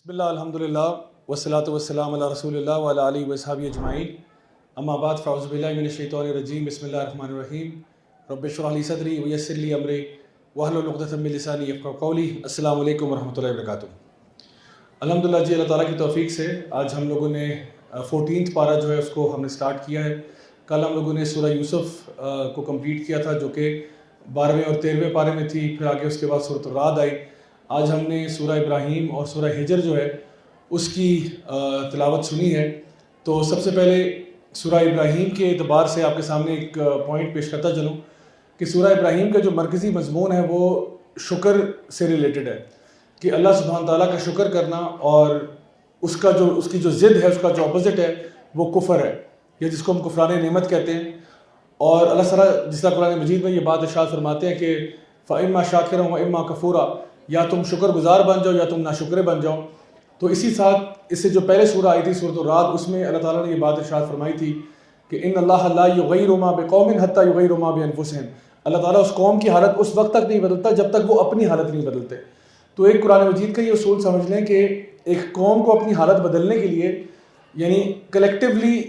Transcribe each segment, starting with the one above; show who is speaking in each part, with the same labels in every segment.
Speaker 1: بسم اللہ الحمد للہ والصلاۃ والسلام علی رسول اللہ وعلی آلہ وصحبہ اجمعین اما بعد فاعوذ باللہ من الشیطان الرجیم بسم اللہ الرحمن الرحیم رب اشرح لی صدری ویسر لی امری واحلل عقدۃ من لسانی یفقہوا قولی۔ السلام علیکم ورحمۃ اللہ وبرکاتہ۔ الحمدللہ جی، اللہ تعالیٰ کی توفیق سے آج ہم لوگوں نے 14واں پارہ جو ہے اس کو ہم نے سٹارٹ کیا ہے۔ کل ہم لوگوں نے سورہ یوسف کو کمپلیٹ کیا تھا جو کہ 12ویں اور 13ویں پارے میں تھی، پھر آگے اس کے بعد سورۃ الرعد آئی۔ آج ہم نے سورہ ابراہیم اور سورہ ہجر جو ہے اس کی تلاوت سنی ہے۔ تو سب سے پہلے سورہ ابراہیم کے اعتبار سے آپ کے سامنے ایک پوائنٹ پیش کرتا چلوں کہ سورہ ابراہیم کا جو مرکزی مضمون ہے وہ شکر سے ریلیٹڈ ہے، کہ اللہ سبحانہ تعالیٰ کا شکر کرنا، اور اس کی جو ضد ہے، اس کا جو اپوزٹ ہے وہ کفر ہے، یا جس کو ہم کفران نعمت کہتے ہیں۔ اور اللہ تعالیٰ جس طرح قرآن مجید میں یہ بات ارشاد فرماتے ہیں کہ فَإِمَّا شَاكِرًا وَإِمَّا كَفُورًا، یا تم شکر گزار بن جاؤ یا تم ناشکرے بن جاؤ۔ تو اسی ساتھ اس سے جو پہلے سورہ آئی تھی سورۃ الرعد، اس میں اللہ تعالیٰ نے یہ بات ارشاد فرمائی تھی کہ ان اللہ لا یغیر ما بقوم حتی یغیروا ما بانفسہم، اللہ تعالیٰ اس قوم کی حالت اس وقت تک نہیں بدلتا جب تک وہ اپنی حالت نہیں بدلتے۔ تو ایک قرآن مجید کا یہ اصول سمجھ لیں کہ ایک قوم کو اپنی حالت بدلنے کے لیے یعنی کلیکٹیولی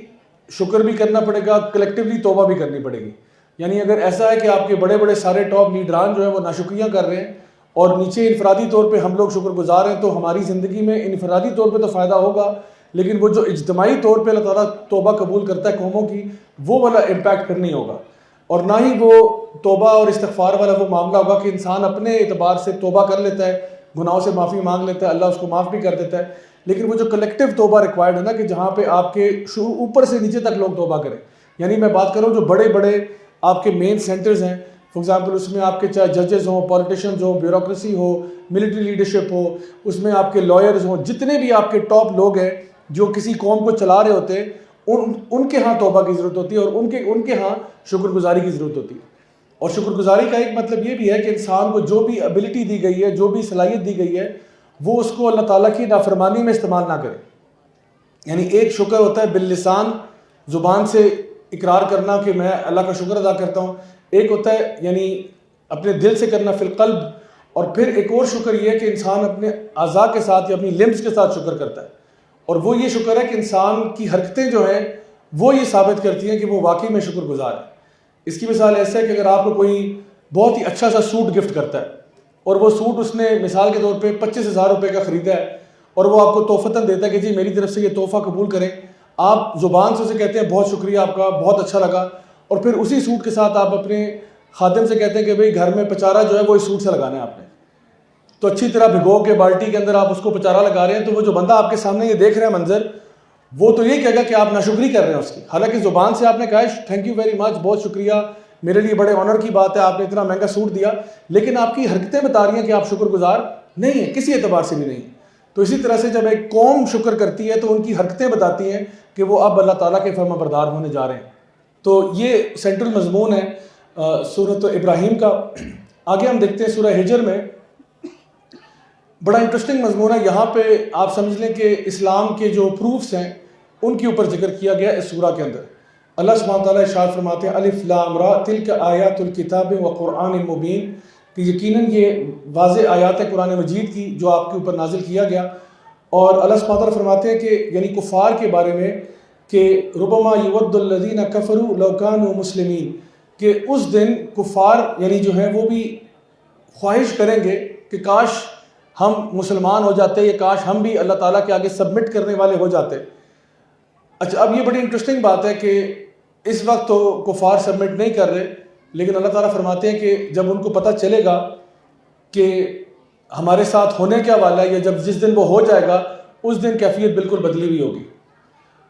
Speaker 1: شکر بھی کرنا پڑے گا، کلیکٹیولی توبہ بھی کرنی پڑے گی۔ یعنی اگر ایسا ہے کہ آپ کے بڑے بڑے سارے ٹاپ لیڈران جو ہیں وہ ناشکریاں کر رہے ہیں اور نیچے انفرادی طور پہ ہم لوگ شکر گزار ہیں، تو ہماری زندگی میں انفرادی طور پہ تو فائدہ ہوگا، لیکن وہ جو اجتماعی طور پہ اللہ تعالیٰ توبہ قبول کرتا ہے قوموں کی، وہ والا امپیکٹ پھر نہیں ہوگا، اور نہ ہی وہ توبہ اور استغفار والا وہ معاملہ ہوگا کہ انسان اپنے اعتبار سے توبہ کر لیتا ہے، گناہوں سے معافی مانگ لیتا ہے، اللہ اس کو معاف بھی کر دیتا ہے، لیکن وہ جو کلیکٹیو توبہ ریکوائرڈ ہے نا، کہ جہاں پہ آپ کے اوپر سے نیچے تک لوگ توبہ کریں۔ یعنی میں بات کروں جو بڑے بڑے آپ کے مین سینٹرز ہیں، فار ایگزامپل اس میں آپ کے چاہے ججز ہوں، پولیٹیشنز ہوں، بیوروکریسی ہو، ملٹری لیڈرشپ ہو، اس میں آپ کے لائرز ہوں، جتنے بھی آپ کے ٹاپ لوگ ہیں جو کسی قوم کو چلا رہے ہوتے ہیں، ان کے ہاں توبہ کی ضرورت ہوتی ہے، اور ان کے ہاں شکر گزاری کی ضرورت ہوتی ہے۔ اور شکر گزاری کا ایک مطلب یہ بھی ہے کہ انسان کو جو بھی ابیلٹی دی گئی ہے، جو بھی صلاحیت دی گئی ہے، وہ اس کو اللہ تعالیٰ کی نافرمانی میں استعمال نہ کرے۔ یعنی ایک شکر ہوتا ہے باللسان، زبان سے اقرار کرنا کہ میں اللہ کا شکر ادا کرتا ہوں، ایک ہوتا ہے یعنی اپنے دل سے کرنا فی القلب، اور پھر ایک اور شکر یہ ہے کہ انسان اپنے اعضاء کے ساتھ یا اپنی لمبس کے ساتھ شکر کرتا ہے، اور وہ یہ شکر ہے کہ انسان کی حرکتیں جو ہیں وہ یہ ثابت کرتی ہیں کہ وہ واقعی میں شکر گزار ہے۔ اس کی مثال ایسا ہے کہ اگر آپ کو کوئی بہت ہی اچھا سا سوٹ گفٹ کرتا ہے، اور وہ سوٹ اس نے مثال کے طور پہ 25,000 روپے کا خریدا ہے، اور وہ آپ کو تحفتاً دیتا ہے کہ جی میری طرف سے یہ تحفہ قبول کریں، آپ زبان سے اسے کہتے ہیں بہت شکریہ آپ کا، بہت اچھا لگا، اور پھر اسی سوٹ کے ساتھ آپ اپنے خادم سے کہتے ہیں کہ بھئی گھر میں پچارا جو ہے وہ اس سوٹ سے لگانا ہے آپ نے، تو اچھی طرح بھگو کے بالٹی کے اندر آپ اس کو پچارا لگا رہے ہیں، تو وہ جو بندہ آپ کے سامنے یہ دیکھ رہا ہے منظر، وہ تو یہ کہے گا کہ آپ ناشکری کر رہے ہیں اس کی، حالانکہ زبان سے آپ نے کہا ہے تھینک یو ویری مچ، بہت شکریہ، میرے لیے بڑے آنر کی بات ہے، آپ نے اتنا مہنگا سوٹ دیا، لیکن آپ کی حرکتیں بتا رہی ہیں کہ آپ شکر گزار نہیں ہیں، کسی اعتبار سے بھی نہیں۔ تو اسی طرح سے جب ایک قوم شکر کرتی ہے تو ان کی حرکتیں بتاتی ہیں کہ وہ اب اللہ تعالیٰ کے فرما بردار ہونے جا رہے ہیں۔ تو یہ سینٹرل مضمون ہے سورۃ ابراہیم کا۔ آگے ہم دیکھتے ہیں سورہ ہجر میں، بڑا انٹرسٹنگ مضمون ہے۔ یہاں پہ آپ سمجھ لیں کہ اسلام کے جو پروفس ہیں ان کے اوپر ذکر کیا گیا اس سورہ کے اندر۔ اللہ سبحانہ تعالیٰ ارشاد فرماتے ہیں الف لام را تلک آیات الکتاب و قرآن مبین، کہ یقیناً یہ واضح آیات ہے قرآن مجید کی جو آپ کے اوپر نازل کیا گیا۔ اور اللہ سبحانہ تعالیٰ فرماتے ہیں کہ یعنی کفار کے بارے میں کہ ربما یود الذین کفروا لو کانوا مسلمین، کہ اس دن کفار یعنی جو ہیں وہ بھی خواہش کریں گے کہ کاش ہم مسلمان ہو جاتے، یا کاش ہم بھی اللہ تعالیٰ کے آگے سبمٹ کرنے والے ہو جاتے۔ اچھا، اب یہ بڑی انٹرسٹنگ بات ہے کہ اس وقت تو کفار سبمٹ نہیں کر رہے، لیکن اللہ تعالیٰ فرماتے ہیں کہ جب ان کو پتہ چلے گا کہ ہمارے ساتھ ہونے کیا والا ہے، یا جس دن وہ ہو جائے گا اس دن کیفیت بالکل بدلی ہوئی ہوگی۔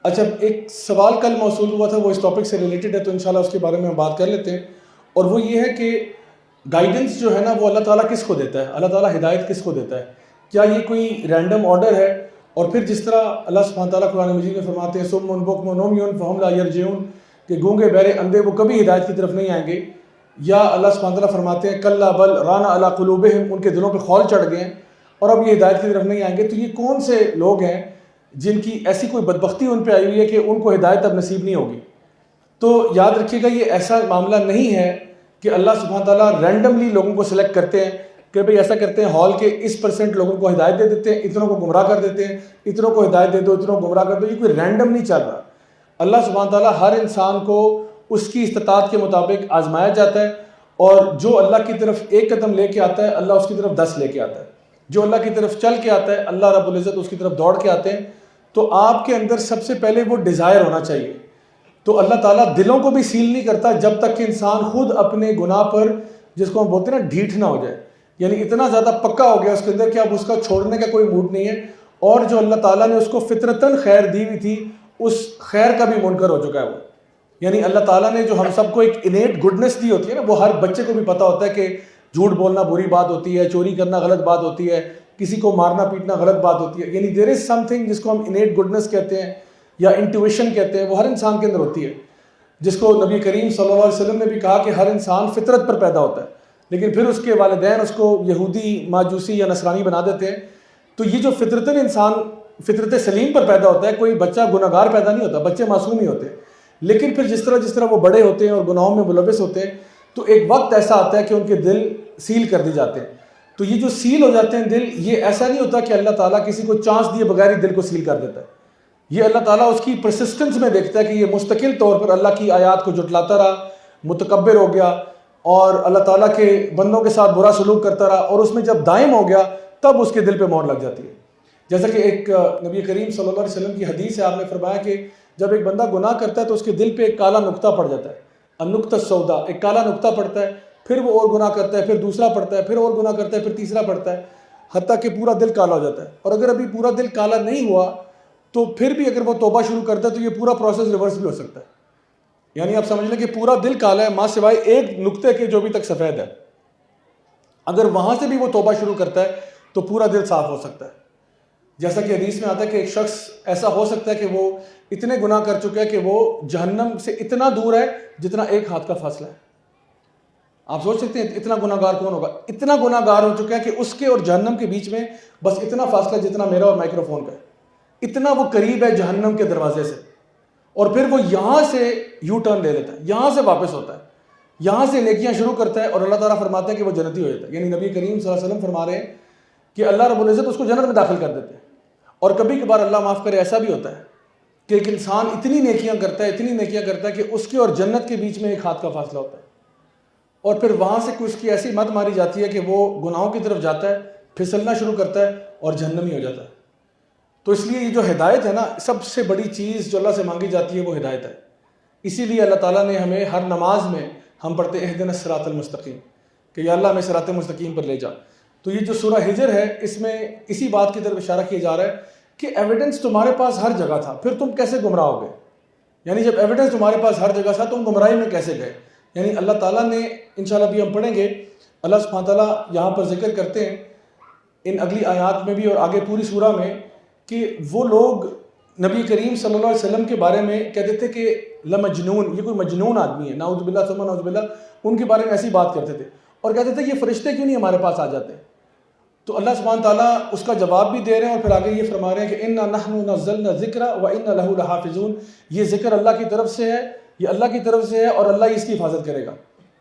Speaker 1: اچھا، ایک سوال کل موصول ہوا تھا، وہ اس ٹاپک سے ریلیٹڈ ہے، تو انشاءاللہ اس کے بارے میں ہم بات کر لیتے ہیں، اور وہ یہ ہے کہ گائیڈنس جو ہے نا وہ اللہ تعالیٰ کس کو دیتا ہے، اللہ تعالیٰ ہدایت کس کو دیتا ہے؟ کیا یہ کوئی رینڈم آرڈر ہے؟ اور پھر جس طرح اللہ سبحانہ تعالیٰ قرآن مجید میں فرماتے ہیں صم بکم عمی فہم لا یرجعون، کہ گونگے بہرے اندھے وہ کبھی ہدایت کی طرف نہیں آئیں گے، یا اللہ سبحانہ تعالیٰ فرماتے ہیں کلا بل ران علی قلوبہم، ان کے دلوں پہ خول چڑھ گئے ہیں اور اب یہ ہدایت کی طرف نہیں آئیں گے۔ تو یہ کون سے لوگ ہیں جن کی ایسی کوئی بدبختی ان پہ آئی ہوئی ہے کہ ان کو ہدایت اب نصیب نہیں ہوگی؟ تو یاد رکھیے گا یہ ایسا معاملہ نہیں ہے کہ اللہ سبحانہ تعالیٰ رینڈملی لوگوں کو سلیکٹ کرتے ہیں۔ کہ بھئی ایسا کرتے ہیں ہال کے اس % لوگوں کو ہدایت دے دیتے ہیں، اتنوں کو گمراہ کر دیتے ہیں، اتنوں کو ہدایت دے دو، اتنوں کو گمراہ کر دو. یہ کوئی رینڈم نہیں چل رہا. اللہ سبحانہ تعالیٰ ہر انسان کو اس کی استطاعت کے مطابق آزمایا جاتا ہے، اور جو اللہ کی طرف ایک قدم لے کے آتا ہے اللہ اس کی طرف 10 لے کے آتا ہے. جو اللہ کی طرف چل کے آتا ہے اللہ رب العزت اس کی طرف دوڑ کے آتے ہیں. تو آپ کے اندر سب سے پہلے وہ ڈیزائر ہونا چاہیے. تو اللہ تعالیٰ دلوں کو بھی سیل نہیں کرتا جب تک کہ انسان خود اپنے گناہ پر، جس کو ہم بولتے ہیں نا، ڈھیٹ نہ ہو جائے. یعنی اتنا زیادہ پکا ہو گیا اس کے اندر کہ اب اس کا چھوڑنے کا کوئی موڈ نہیں ہے، اور جو اللہ تعالیٰ نے اس کو فطرتاً خیر دی ہوئی تھی اس خیر کا بھی منکر ہو چکا ہے وہ. یعنی اللہ تعالیٰ نے جو ہم سب کو ایک انیٹ گڈنس دی ہوتی ہے نا، وہ ہر بچے کو بھی پتہ ہوتا ہے کہ جھوٹ بولنا بری بات ہوتی ہے، چوری کرنا غلط بات ہوتی ہے، کسی کو مارنا پیٹنا غلط بات ہوتی ہے. یعنی دیر از سم تھنگ جس کو ہم انیٹ گڈنس کہتے ہیں یا انٹویشن کہتے ہیں، وہ ہر انسان کے اندر ہوتی ہے، جس کو نبی کریم صلی اللہ علیہ وسلم نے بھی کہا کہ ہر انسان فطرت پر پیدا ہوتا ہے، لیکن پھر اس کے والدین اس کو یہودی، ماجوسی یا نصرانی بنا دیتے ہیں. تو یہ جو فطرتاً انسان فطرت سلیم پر پیدا ہوتا ہے، کوئی بچہ گناہگار پیدا نہیں ہوتا، بچے معصوم ہی ہوتے ہیں. لیکن پھر جس طرح وہ بڑے ہوتے ہیں اور گناہوں میں ملوث ہوتے ہیں، تو ایک وقت ایسا آتا ہے کہ ان کے دل سیل کر دی جاتے ہیں. تو یہ جو سیل ہو جاتے ہیں دل، یہ ایسا نہیں ہوتا کہ اللہ تعالیٰ کسی کو چانس دیے بغیر ہی دل کو سیل کر دیتا ہے. یہ اللہ تعالیٰ اس کی پرسسٹنس میں دیکھتا ہے کہ یہ مستقل طور پر اللہ کی آیات کو جھٹلاتا رہا، متکبر ہو گیا، اور اللہ تعالیٰ کے بندوں کے ساتھ برا سلوک کرتا رہا، اور اس میں جب دائم ہو گیا تب اس کے دل پہ مہر لگ جاتی ہے. جیسا کہ ایک نبی کریم صلی اللہ علیہ وسلم کی حدیث ہے، آپ نے فرمایا کہ جب ایک بندہ گناہ کرتا ہے تو اس کے دل پہ ایک کالا نقطہ پڑ جاتا ہے، النقطہ السودا، ایک کالا نقطہ پڑتا ہے. پھر وہ اور گناہ کرتا ہے، پھر دوسرا پڑتا ہے، پھر اور گناہ کرتا ہے، پھر تیسرا پڑتا ہے، حتیٰ کہ پورا دل کالا ہو جاتا ہے. اور اگر ابھی پورا دل کالا نہیں ہوا تو پھر بھی اگر وہ توبہ شروع کرتا ہے تو یہ پورا پروسیس ریورس بھی ہو سکتا ہے. یعنی آپ سمجھ لیں کہ پورا دل کالا ہے ماں سوائے ایک نقطے کے جو ابھی تک سفید ہے. اگر وہاں سے بھی وہ توبہ شروع کرتا ہے تو پورا دل صاف ہو سکتا ہے. جیسا کہ حدیث میں آتا ہے کہ ایک شخص ایسا ہو سکتا ہے کہ وہ اتنے گناہ کر چکا ہے کہ وہ جہنم سے اتنا دور ہے جتنا ایک ہاتھ کا فاصلہ ہے. آپ سوچ سکتے ہیں اتنا گناہ گار کون ہوگا؟ اتنا گناہ گار ہو چکا ہے کہ اس کے اور جہنم کے بیچ میں بس اتنا فاصلہ جتنا میرا اور مائکرو فون کا ہے. اتنا وہ قریب ہے جہنم کے دروازے سے. اور پھر وہ یہاں سے یو ٹرن لے لیتا ہے، یہاں سے واپس ہوتا ہے، یہاں سے نیکیاں شروع کرتا ہے، اور اللہ تعالیٰ فرماتا ہے کہ وہ جنتی ہو جاتا ہے. یعنی نبی کریم صلی اللہ علیہ وسلم فرما رہے ہیں کہ اللہ رب العزت اس کو جنت میں داخل کر دیتے ہیں. اور کبھی کبھار اللہ معاف کرے ایسا بھی ہوتا ہے کہ ایک انسان اتنی نیکیاں کرتا ہے کہ اس کے اور جنت کے بیچ میں ایک ہاتھ کا فاصلہ ہوتا ہے، اور پھر وہاں سے کوئی اس کی ایسی مت ماری جاتی ہے کہ وہ گناہوں کی طرف جاتا ہے، پھسلنا شروع کرتا ہے اور جہنمی ہو جاتا ہے. تو اس لیے یہ جو ہدایت ہے نا، سب سے بڑی چیز جو اللہ سے مانگی جاتی ہے وہ ہدایت ہے. اسی لیے اللہ تعالیٰ نے ہمیں ہر نماز میں ہم پڑھتے ہیں اہدنا الصراط المستقیم، کہ یا اللہ ہمیں صراط مستقیم پر لے جا. تو یہ جو سورہ ہجر ہے اس میں اسی بات کی طرف اشارہ کیا جا رہا ہے کہ ایویڈنس تمہارے پاس ہر جگہ تھا، پھر تم کیسے گمراہ ہو گئے؟ یعنی جب ایویڈنس تمہارے پاس ہر جگہ تھا تم گمراہی میں کیسے گئے؟ یعنی اللہ تعالیٰ نے انشاءاللہ ابھی ہم پڑھیں گے، اللہ سبحانہ تعالیٰ یہاں پر ذکر کرتے ہیں ان اگلی آیات میں بھی اور آگے پوری سورہ میں کہ وہ لوگ نبی کریم صلی اللہ علیہ وسلم کے بارے میں کہتے تھے کہ لمجنون، یہ کوئی مجنون آدمی ہے، نعوذ باللہ ثم نعوذ باللہ. ان کے بارے میں ایسی بات کرتے تھے اور کہتے تھے یہ فرشتے کیوں نہیں ہمارے پاس آ جاتے؟ تو اللہ سبحانہ تعالیٰ اس کا جواب بھی دے رہے ہیں اور پھر آگے یہ فرما رہے ہیں کہ انا نحن نزلنا الذکر وانا لہ لحافظون. یہ ذکر اللہ کی طرف سے ہے، یہ اللہ کی طرف سے ہے اور اللہ ہی اس کی حفاظت کرے گا.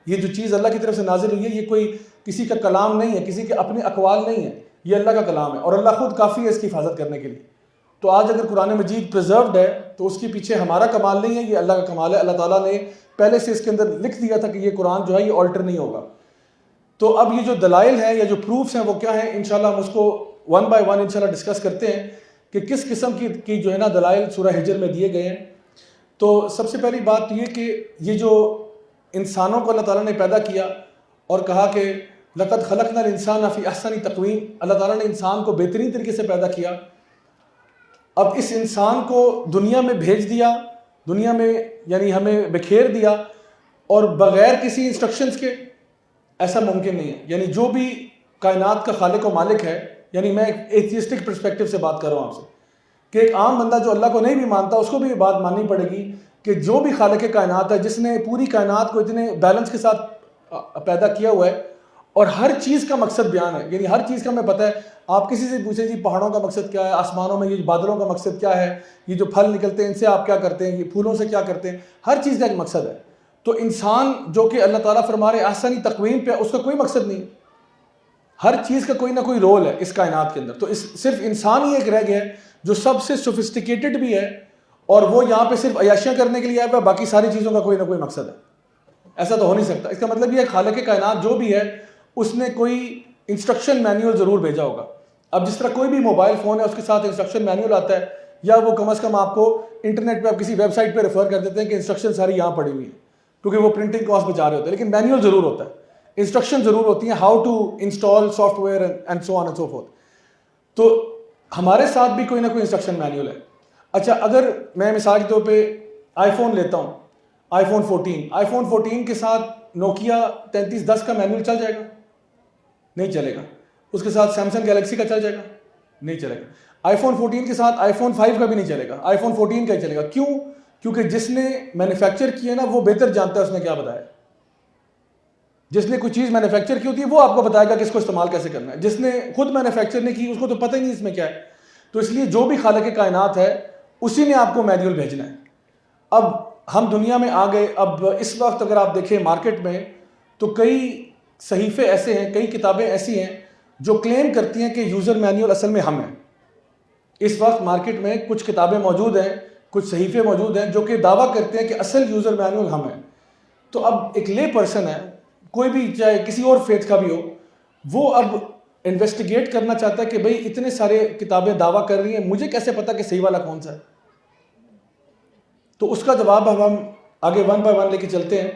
Speaker 1: یہ جو چیز اللہ کی طرف سے نازل ہوئی ہے یہ کوئی کسی کا کلام نہیں ہے، کسی کے اپنے اقوال نہیں ہے، یہ اللہ کا کلام ہے اور اللہ خود کافی ہے اس کی حفاظت کرنے کے لیے. تو آج اگر قرآن مجید پریزروڈ ہے تو اس کے پیچھے ہمارا کمال نہیں ہے، یہ اللہ کا کمال ہے. اللہ تعالیٰ نے پہلے سے اس کے اندر لکھ دیا تھا کہ یہ قرآن جو ہے یہ آلٹر نہیں ہوگا. تو اب یہ جو دلائل ہیں یا جو پروفس ہیں وہ کیا ہیں، انشاءاللہ ہم اس کو ون بائی ون انشاءاللہ ڈسکس کرتے ہیں کہ کس قسم کی جو ہے نا دلائل سورہ ہجر میں دیے گئے ہیں. تو سب سے پہلی بات یہ کہ یہ جو انسانوں کو اللہ تعالیٰ نے پیدا کیا اور کہا کہ لقد خلقنا الانسان فی احسن تقویم، اللہ تعالیٰ نے انسان کو بہترین طریقے سے پیدا کیا. اب اس انسان کو دنیا میں بھیج دیا، دنیا میں یعنی ہمیں بکھیر دیا اور بغیر کسی انسٹرکشنز کے، ایسا ممکن نہیں ہے. یعنی جو بھی کائنات کا خالق و مالک ہے، یعنی میں ایک ایتھیسٹک پرسپیکٹو سے بات کر رہا ہوں آپ سے کہ ایک عام بندہ جو اللہ کو نہیں بھی مانتا اس کو بھی یہ بات ماننی پڑے گی کہ جو بھی خالق کائنات ہے، جس نے پوری کائنات کو اتنے بیلنس کے ساتھ پیدا کیا ہوا ہے اور ہر چیز کا مقصد بیان ہے. یعنی ہر چیز کا ہمیں پتہ ہے. آپ کسی سے پوچھیں جی پہاڑوں کا مقصد کیا ہے، آسمانوں میں یہ بادلوں کا مقصد کیا ہے، یہ جو پھل نکلتے ہیں ان سے آپ کیا کرتے ہیں، یہ پھولوں سے کیا کرتے ہیں، ہر چیز کا ایک مقصد ہے. تو انسان جو کہ اللہ تعالیٰ فرما رہے احسنی تقویم پہ، اس کا کوئی مقصد نہیں. ہر چیز کا کوئی نہ کوئی رول ہے اس کائنات کے اندر. تو صرف انسان ہی ایک رہ گیا ہے جو سب سے سوفسٹیکیٹڈ بھی ہے, اور وہ یہاں پہ صرف عیاشیاں کرنے کے لیے آیا ہوا ہے, باقی ساری چیزوں کا کوئی نہ کوئی مقصد ہے. ایسا تو ہو نہیں سکتا. اس کا مطلب یہ ہے خالق کائنات جو بھی ہے اس نے کوئی انسٹرکشن مینول ضرور بھیجا ہوگا. اب جس طرح کوئی بھی موبائل فون ہے اس کے ساتھ انسٹرکشن مینول آتا ہے, یا وہ کم از کم آپ کو انٹرنیٹ پہ آپ کسی ویب سائٹ پہ ریفر کر دیتے ہیں کہ انسٹرکشن ساری یہاں پڑی ہوئی ہیں, کیونکہ وہ پرنٹنگ کاسٹ بچا رہے ہوتے ہیں, لیکن مینول ضرور ہوتا ہے, انسٹرکشن ضرور ہوتی ہیں, how to install software and so on and so forth. تو ہمارے ساتھ بھی کوئی نہ کوئی انسٹرکشن مینول ہے. اچھا, اگر میں مثال کے طور پہ آئی فون لیتا ہوں, آئی فون 14 کے ساتھ نوکیا 3310 کا مینول چل جائے گا؟ نہیں چلے گا. اس کے ساتھ سیمسنگ گلیکسی کا چل جائے گا؟ نہیں چلے گا. آئی فون 14 کے ساتھ آئی فون 5 کا بھی نہیں چلے گا, آئی فون 14 کا ہی چلے گا. کیوں؟ کیونکہ جس نے مینوفیکچر کیا نا وہ بہتر جانتا ہے اس نے کیا بتایا. جس نے کوئی چیز مینوفیکچر کی ہوتی ہے وہ آپ کو بتائے گا کہ اس کو استعمال کیسے کرنا ہے. جس نے خود مینوفیکچر نہیں کی اس کو تو پتہ ہی نہیں اس میں کیا ہے. تو اس لیے جو بھی خالق کائنات ہے اسی نے آپ کو مینول بھیجنا ہے. اب ہم دنیا میں آ گئے. اب اس وقت اگر آپ دیکھیں مارکیٹ میں تو کئی صحیفے ایسے ہیں, کئی کتابیں ایسی ہیں جو کلیم کرتی ہیں کہ یوزر مینول اصل میں ہم ہیں. اس وقت مارکیٹ میں کچھ کتابیں موجود ہیں, کچھ صحیفے موجود ہیں جو کہ دعویٰ کرتے ہیں کہ اصل یوزر مینول ہم ہیں. تو اب ایک لے پرسن ہے, کوئی بھی چاہے کسی اور فیتھ کا بھی ہو, وہ اب انویسٹیگیٹ کرنا چاہتا ہے کہ بھئی اتنے سارے کتابیں دعویٰ کر رہی ہیں, مجھے کیسے پتا کہ صحیح والا کون سا ہے. تو اس کا جواب ہم آگے ون بائی ون لے کے چلتے ہیں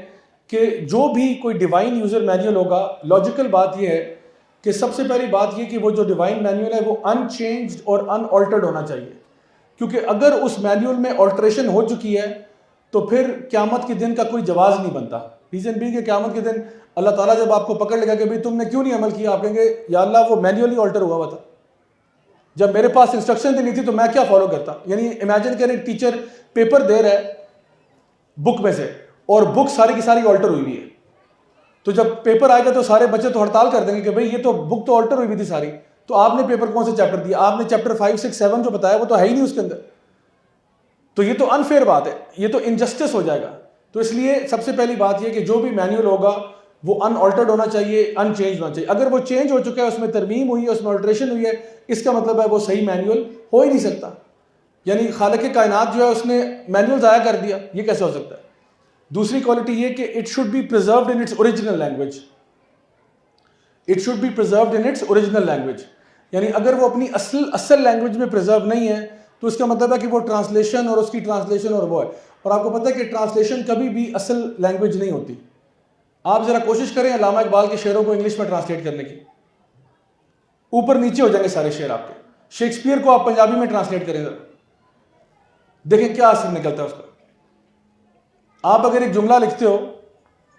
Speaker 1: کہ جو بھی کوئی ڈیوائن یوزر مینول ہوگا, لاجیکل بات یہ ہے کہ سب سے پہلی بات یہ کہ وہ جو ڈیوائن مینول ہے وہ ان چینجڈ اور ان آلٹرڈ ہونا چاہیے. کیونکہ اگر اس مینول میں آلٹریشن ہو چکی ہے تو پھر قیامت کے دن کا کوئی جواز نہیں بنتا. ریزن بھی کہ قیامت کے دن اللہ تعالیٰ جب آپ کو پکڑ لے گا کہ بھئی تم نے کیوں نہیں عمل کیا, آپ کہیں گے یا اللہ وہ مینول ہی آلٹر ہوا تھا, جب میرے پاس انسٹرکشن نہیں تھی تو میں کیا فالو کرتا. یعنی امیجن کریں ٹیچر پیپر دے رہا ہے بک میں سے اور بک ساری کی ساری آلٹر ہوئی ہوئی ہے, تو جب پیپر آئے گا تو سارے بچے تو ہڑتال کر دیں گے کہ بھئی یہ تو بک تو آلٹر ہوئی ہوئی تھی ساری, تو آپ نے پیپر کون سے چیپٹر دیا, آپ نے چیپٹر 5, 6, 7 جو بتایا وہ تو ہے ہی نہیں اس کے اندر. تو یہ تو انفیئر بات ہے, یہ تو انجسٹس ہو جائے گا. تو اس لیے سب سے پہلی بات یہ کہ جو بھی مینول ہوگا وہ ان آلٹرڈ ہونا چاہیے, ان چینج ہونا چاہیے. اگر وہ چینج ہو چکا ہے, اس میں ترمیم ہوئی ہے, اس میں آلٹریشن ہوئی ہے, اس کا مطلب ہے وہ صحیح مینول ہو ہی نہیں سکتا. یعنی خالق کائنات جو ہے اس نے مینول ضائع کر دیا, یہ کیسے ہو سکتا ہے. دوسری کوالٹی یہ کہ it should be preserved in its original language. It should be preserved in its original language. یعنی اگر وہ اپنی اصل لینگویج میں پریزرو نہیں ہے تو اس کا مطلب ہے کہ وہ ٹرانسلیشن اور اس کی ٹرانسلیشن اور وہ ہے. اور آپ کو پتہ ہے کہ ٹرانسلیشن کبھی بھی اصل لینگویج نہیں ہوتی. آپ ذرا کوشش کریں علامہ اقبال کے شعروں کو انگلش میں ٹرانسلیٹ کرنے کی, اوپر نیچے ہو جائیں گے سارے شعر آپ کے. شیکسپیئر کو آپ پنجابی میں ٹرانسلیٹ کریں ذرا, دیکھیں کیا اثر نکلتا ہے اس کا. آپ اگر ایک جملہ لکھتے ہو,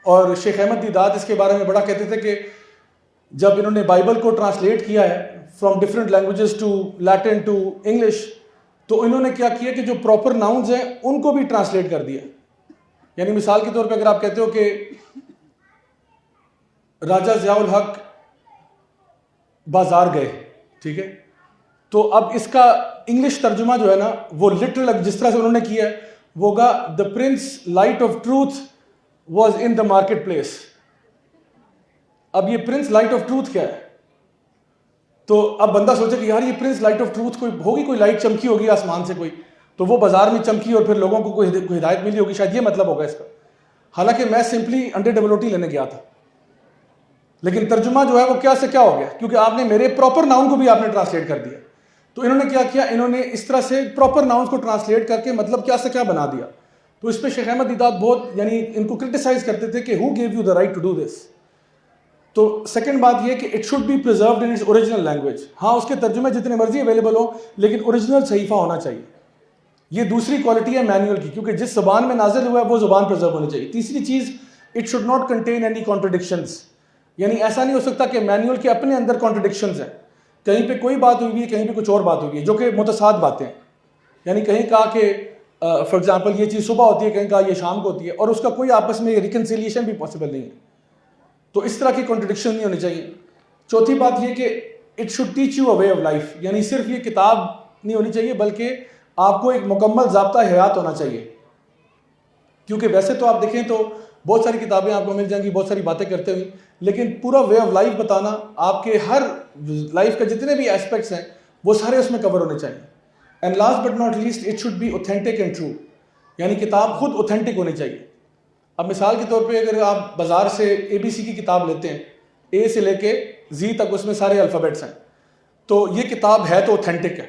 Speaker 1: اور شیخ احمد دیدات اس کے بارے میں بڑا کہتے تھے کہ جب انہوں نے بائبل کو ٹرانسلیٹ کیا ہے from different languages to Latin to English, تو انہوں نے کیا کیا کہ جو پراپر ناؤنز ہیں ان کو بھی ٹرانسلیٹ کر دیا. یعنی مثال کے طور پہ اگر آپ کہتے ہو کہ راجہ ضیاء الحق بازار گئے, ٹھیک ہے, تو اب اس کا انگلش ترجمہ جو ہے نا وہ لٹرل جس طرح سے انہوں نے کیا ہے وہ ہوگا the prince light of truth was in the marketplace. اب یہ پرنس لائٹ آف ٹروتھ کیا ہے؟ تو اب بندہ سوچے کہ یار یہ پرنس لائٹ آف ٹروتھ کوئی ہوگی, کوئی لائٹ چمکی ہوگی آسمان سے کوئی, تو وہ بازار میں چمکی اور پھر لوگوں کو کوئی ہدایت ملی ہوگی, شاید یہ مطلب ہوگا اس کا. حالانکہ میں سمپلی انڈر لینے گیا تھا, لیکن ترجمہ جو ہے وہ کیا سے کیا ہو گیا, کیونکہ آپ نے میرے پراپر ناؤن کو بھی آپ نے ٹرانسلیٹ کر دیا. تو انہوں نے کیا کیا, انہوں نے اس طرح سے پراپر ناؤنز کو ٹرانسلیٹ کر کے مطلب کیا سے کیا بنا دیا. تو اس پہ شیخ احمد دیدات بہت یعنی ان کو کرٹیسائز کرتے تھے کہ who gave you the right to do this. تو سیکنڈ بات یہ کہ it should be preserved in its original language. ہاں اس کے ترجمے جتنے مرضی اویلیبل ہوں لیکن اوریجنل صحیفہ ہونا چاہیے. یہ دوسری کوالٹی ہے مینول کی, کیونکہ جس زبان میں نازل ہوا ہے وہ زبان پریزرو ہونی چاہیے. تیسری چیز, it should not contain any contradictions. یعنی ایسا نہیں ہو سکتا کہ مینول کے اپنے اندر کانٹرڈکشنز ہیں, کہیں پہ کوئی بات ہوئی ہے, کہیں پہ کچھ اور بات ہوئی ہے, جو کہ متصاد باتیں ہیں. یعنی کہیں کہا کہ فار ایگزامپل یہ چیز صبح ہوتی ہے, کہیں کہا یہ شام کو ہوتی ہے, اور اس کا کوئی آپس میں ریکنسیلیشن بھی پاسبل نہیں ہے. تو اس طرح کی کانٹرڈکشن نہیں ہونی چاہیے. چوتھی بات یہ کہ it should teach you a way of life. یعنی صرف یہ کتاب نہیں ہونی چاہیے بلکہ آپ کو ایک مکمل ضابطہ حیات ہونا چاہیے. کیونکہ ویسے تو آپ دیکھیں تو بہت ساری کتابیں آپ کو مل جائیں گی بہت ساری باتیں کرتے ہوئے, لیکن پورا وے آف لائف بتانا, آپ کے ہر لائف کے جتنے بھی اسپیکٹس ہیں وہ سارے اس میں کور ہونے چاہیے. And last but not least it should be authentic and true, یعنی کتاب خود اوتھینٹک ہونی چاہیے. اب مثال کے طور پہ اگر آپ بازار سے ABC کی کتاب لیتے ہیں, A سے لے کے Z تک اس میں سارے الفابیٹس ہیں, تو یہ کتاب ہے تو اوتھینٹک ہے,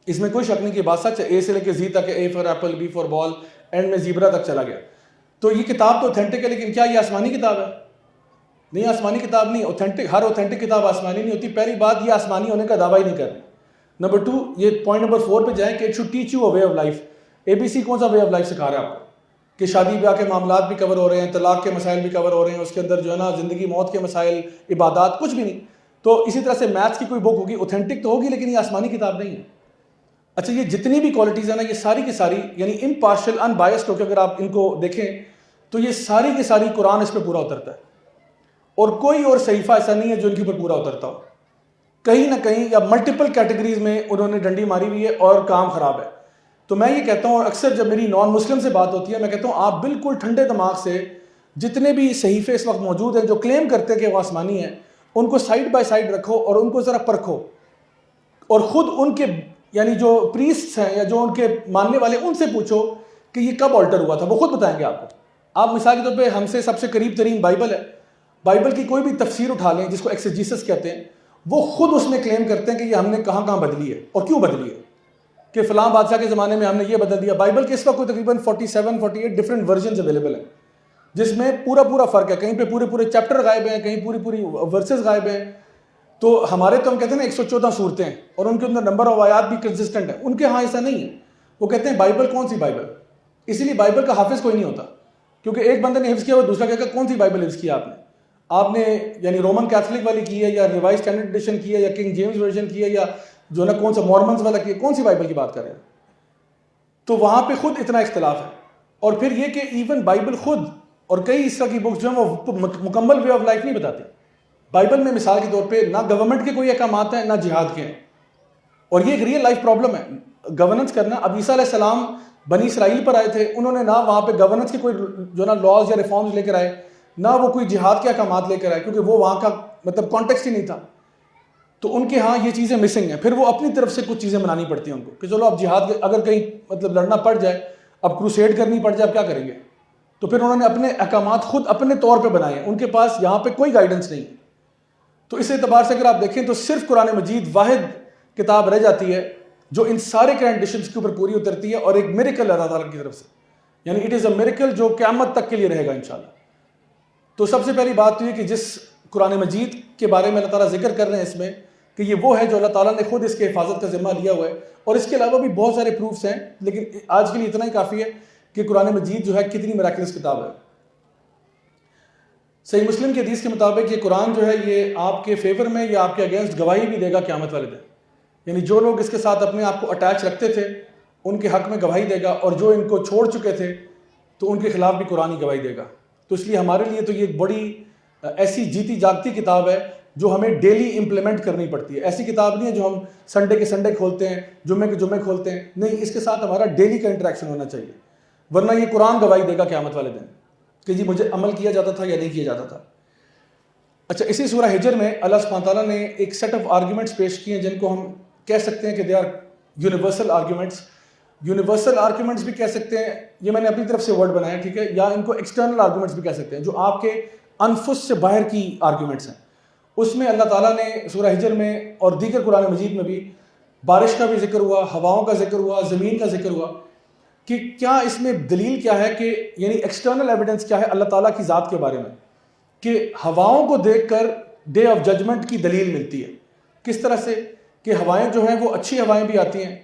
Speaker 1: اس میں کوئی شک نہیں کہ بات سچ ہے. A سے لے کے Z تک ہے, A for apple, B for ball, and میں زیبرا تک چلا گیا. تو یہ کتاب تو اوتھینٹک ہے, لیکن کیا یہ آسمانی کتاب ہے؟ نہیں, آسمانی کتاب نہیں. اوتھینٹک, ہر اوتھینٹک کتاب آسمانی نہیں ہوتی. پہلی بات, یہ آسمانی ہونے کا دعویٰ ہی نہیں کر رہے. نمبر 2, یہ پوائنٹ نمبر 4 پہ جائیں کہ it should teach you a way of life. ABC کون سا وے آف لائف سکھا رہا ہے آپ کو؟ کہ شادی بیاہ کے معاملات بھی کور ہو رہے ہیں, طلاق کے مسائل بھی کور ہو رہے ہیں, اس کے اندر جو ہے نا زندگی موت کے مسائل, عبادات, کچھ بھی نہیں. تو اسی طرح سے میتھس کی کوئی بک ہوگی, اوتھینٹک تو ہوگی لیکن یہ آسمانی کتاب نہیں ہے. اچھا, یہ جتنی بھی کوالٹیز ہیں نا, یہ ساری کی ساری یعنی امپارشل, ان بائسڈ ہو کے اگر آپ ان کو دیکھیں تو یہ ساری کی ساری قرآن اس پہ پورا اترتا ہے, اور کوئی اور صحیفہ ایسا نہیں ہے جو ان کے اوپر پورا اترتا ہو. کہیں نہ کہیں یا ملٹیپل کیٹیگریز میں انہوں نے ڈنڈی ماری ہوئی ہے اور کام خراب ہے. تو میں یہ کہتا ہوں, اور اکثر جب میری نان مسلم سے بات ہوتی ہے, میں کہتا ہوں آپ بالکل ٹھنڈے دماغ سے جتنے بھی صحیفے اس وقت موجود ہیں جو کلیم کرتے ہیں کہ وہ آسمانی ہیں, ان کو سائڈ بائی سائڈ رکھو اور ان کو ذرا پرکھو, اور خود ان کے یعنی جو پریسٹس ہیں یا جو ان کے ماننے والے, ان سے پوچھو کہ یہ کب آلٹر ہوا تھا, وہ خود بتائیں گے آپ کو. آپ مثال کے طور پہ ہم سے سب سے قریب ترین بائبل ہے, بائبل کی کوئی بھی تفسیر اٹھا لیں جس کو ایکسیجیسس کہتے ہیں, وہ خود اس میں کلیم کرتے ہیں کہ یہ ہم نے کہاں کہاں بدلی ہے اور کیوں بدلی ہے, کہ فلاں بادشاہ کے زمانے میں ہم نے یہ بدل دیا. بائبل کے اس وقت کوئی تقریباً 47-48 ڈفرینٹ ورژنز اویلیبل ہیں, جس میں پورا فرق ہے. کہیں پہ پورے چیپٹر غائب ہیں, کہیں پوری ورسز غائب ہیں. تو ہمارے تو ہم کہتے ہیں نا 114 صورتیں ہیں اور ان کے اندر نمبر آف آیات بھی کنسسٹنٹ ہے, ان کے ہاں ایسا نہیں ہے. وہ کہتے ہیں بائبل کون سی بائبل, اسی لیے بائبل کا حافظ کوئی نہیں ہوتا, کیونکہ ایک بندے نے حفظ کیا اور دوسرا کہے گا کون سی بائبل حفظ کیا آپ نے یعنی رومن کیتھولک والی کی ہے یا ریوائز اسٹینڈرڈ ایڈیشن کی ہے یا کنگ جیمز ورژن کی ہے یا جو نا کون سا مورمنز والا کی ہے, کون سی بائبل کی بات کر رہے ہیں. تو وہاں پہ خود اتنا اختلاف ہے. اور پھر یہ کہ ایون بائبل خود اور کئی اس طرح کی بکس جو ہیں وہ مکمل وے آف لائف نہیں بتاتے. بائبل میں مثال کے طور پہ نہ گورنمنٹ کے کوئی احکامات ہیں نہ جہاد کے ہیں, اور یہ ایک ریئل لائف پرابلم ہے گورننس کرنا. اب عیسیٰ علیہ السلام بنی اسرائیل پر آئے تھے, انہوں نے نہ وہاں پہ گورننس کے کوئی جو نا لاز یا ریفارمز لے کر آئے, نہ وہ کوئی جہاد کے احکامات لے کر آئے, کیونکہ وہ وہاں کا مطلب کانٹیکسٹ ہی نہیں تھا. تو ان کے ہاں یہ چیزیں مسنگ ہیں. پھر وہ اپنی طرف سے کچھ چیزیں بنانی پڑتی ہیں ان کو کہ چلو اب جہاد اگر کہیں مطلب لڑنا پڑ جائے, اب کروسیڈ کرنی پڑ جائے, اب کیا کریں گے. تو پھر انہوں نے اپنے احکامات خود اپنے طور پہ بنائے ہیں, ان کے پاس یہاں پہ کوئی گائیڈنس نہیں. تو اس اعتبار سے اگر آپ دیکھیں تو صرف قرآن مجید واحد کتاب رہ جاتی ہے جو ان سارے کنڈیشنز کے اوپر پوری اترتی ہے, اور ایک میریکل اللہ تعالیٰ کی طرف سے, یعنی اٹ از اے میریکل جو قیامت تک کے لیے رہے گا انشاءاللہ. تو سب سے پہلی بات تو یہ کہ جس قرآن مجید کے بارے میں اللہ تعالیٰ ذکر کر رہے ہیں اس میں, کہ یہ وہ ہے جو اللہ تعالیٰ نے خود اس کے حفاظت کا ذمہ لیا ہوا ہے. اور اس کے علاوہ بھی بہت سارے پروفس ہیں, لیکن آج کے لیے اتنا ہی کافی ہے کہ قرآن مجید جو ہے کتنی میراکلس کتاب ہے. صحیح مسلم کی حدیث کے مطابق یہ قرآن جو ہے یہ آپ کے فیور میں یا آپ کے اگینسٹ گواہی بھی دے گا قیامت والے دن. یعنی جو لوگ اس کے ساتھ اپنے آپ کو اٹیچ رکھتے تھے ان کے حق میں گواہی دے گا, اور جو ان کو چھوڑ چکے تھے تو ان کے خلاف بھی قرآن ہی گواہی دے گا. تو اس لیے ہمارے لیے تو یہ ایک بڑی ایسی جیتی جاگتی کتاب ہے جو ہمیں ڈیلی امپلیمنٹ کرنی پڑتی ہے. ایسی کتاب نہیں ہے جو ہم سنڈے کے سنڈے کھولتے ہیں, جمعے کے جمعے کھولتے ہیں, نہیں, اس کے ساتھ ہمارا ڈیلی کا انٹریکشن ہونا چاہیے, ورنہ یہ قرآن گواہی دے گا قیامت والے دن کہ جی مجھے عمل کیا جاتا تھا یا نہیں کیا جاتا تھا. اچھا, اسی سورہ ہجر میں اللہ سبحانہ تعالیٰ نے ایک سیٹ آف آرگیومنٹس پیش کیے ہیں جن کو ہم کہہ سکتے ہیں کہ they are universal arguments. Universal arguments بھی کہہ سکتے ہیں, یہ میں نے اپنی طرف سے ورڈ بنایا, ٹھیک ہے, یا ان کو ایکسٹرنل آرگیومنٹس بھی کہہ سکتے ہیں جو آپ کے انفس سے باہر کی آرگیومنٹس ہیں. اس میں اللہ تعالیٰ نے سورہ ہجر میں اور دیگر قرآن مجید میں بھی بارش کا بھی ذکر ہوا, ہواؤں کا ذکر ہوا, زمین کا ذکر ہوا, کہ کیا اس میں دلیل کیا ہے, کہ یعنی ایکسٹرنل ایویڈنس کیا ہے اللہ تعالیٰ کی ذات کے بارے میں, کہ ہواؤں کو دیکھ کر ڈے آف ججمنٹ کی دلیل ملتی ہے. کس طرح سے کہ ہوائیں جو ہیں وہ اچھی ہوائیں بھی آتی ہیں,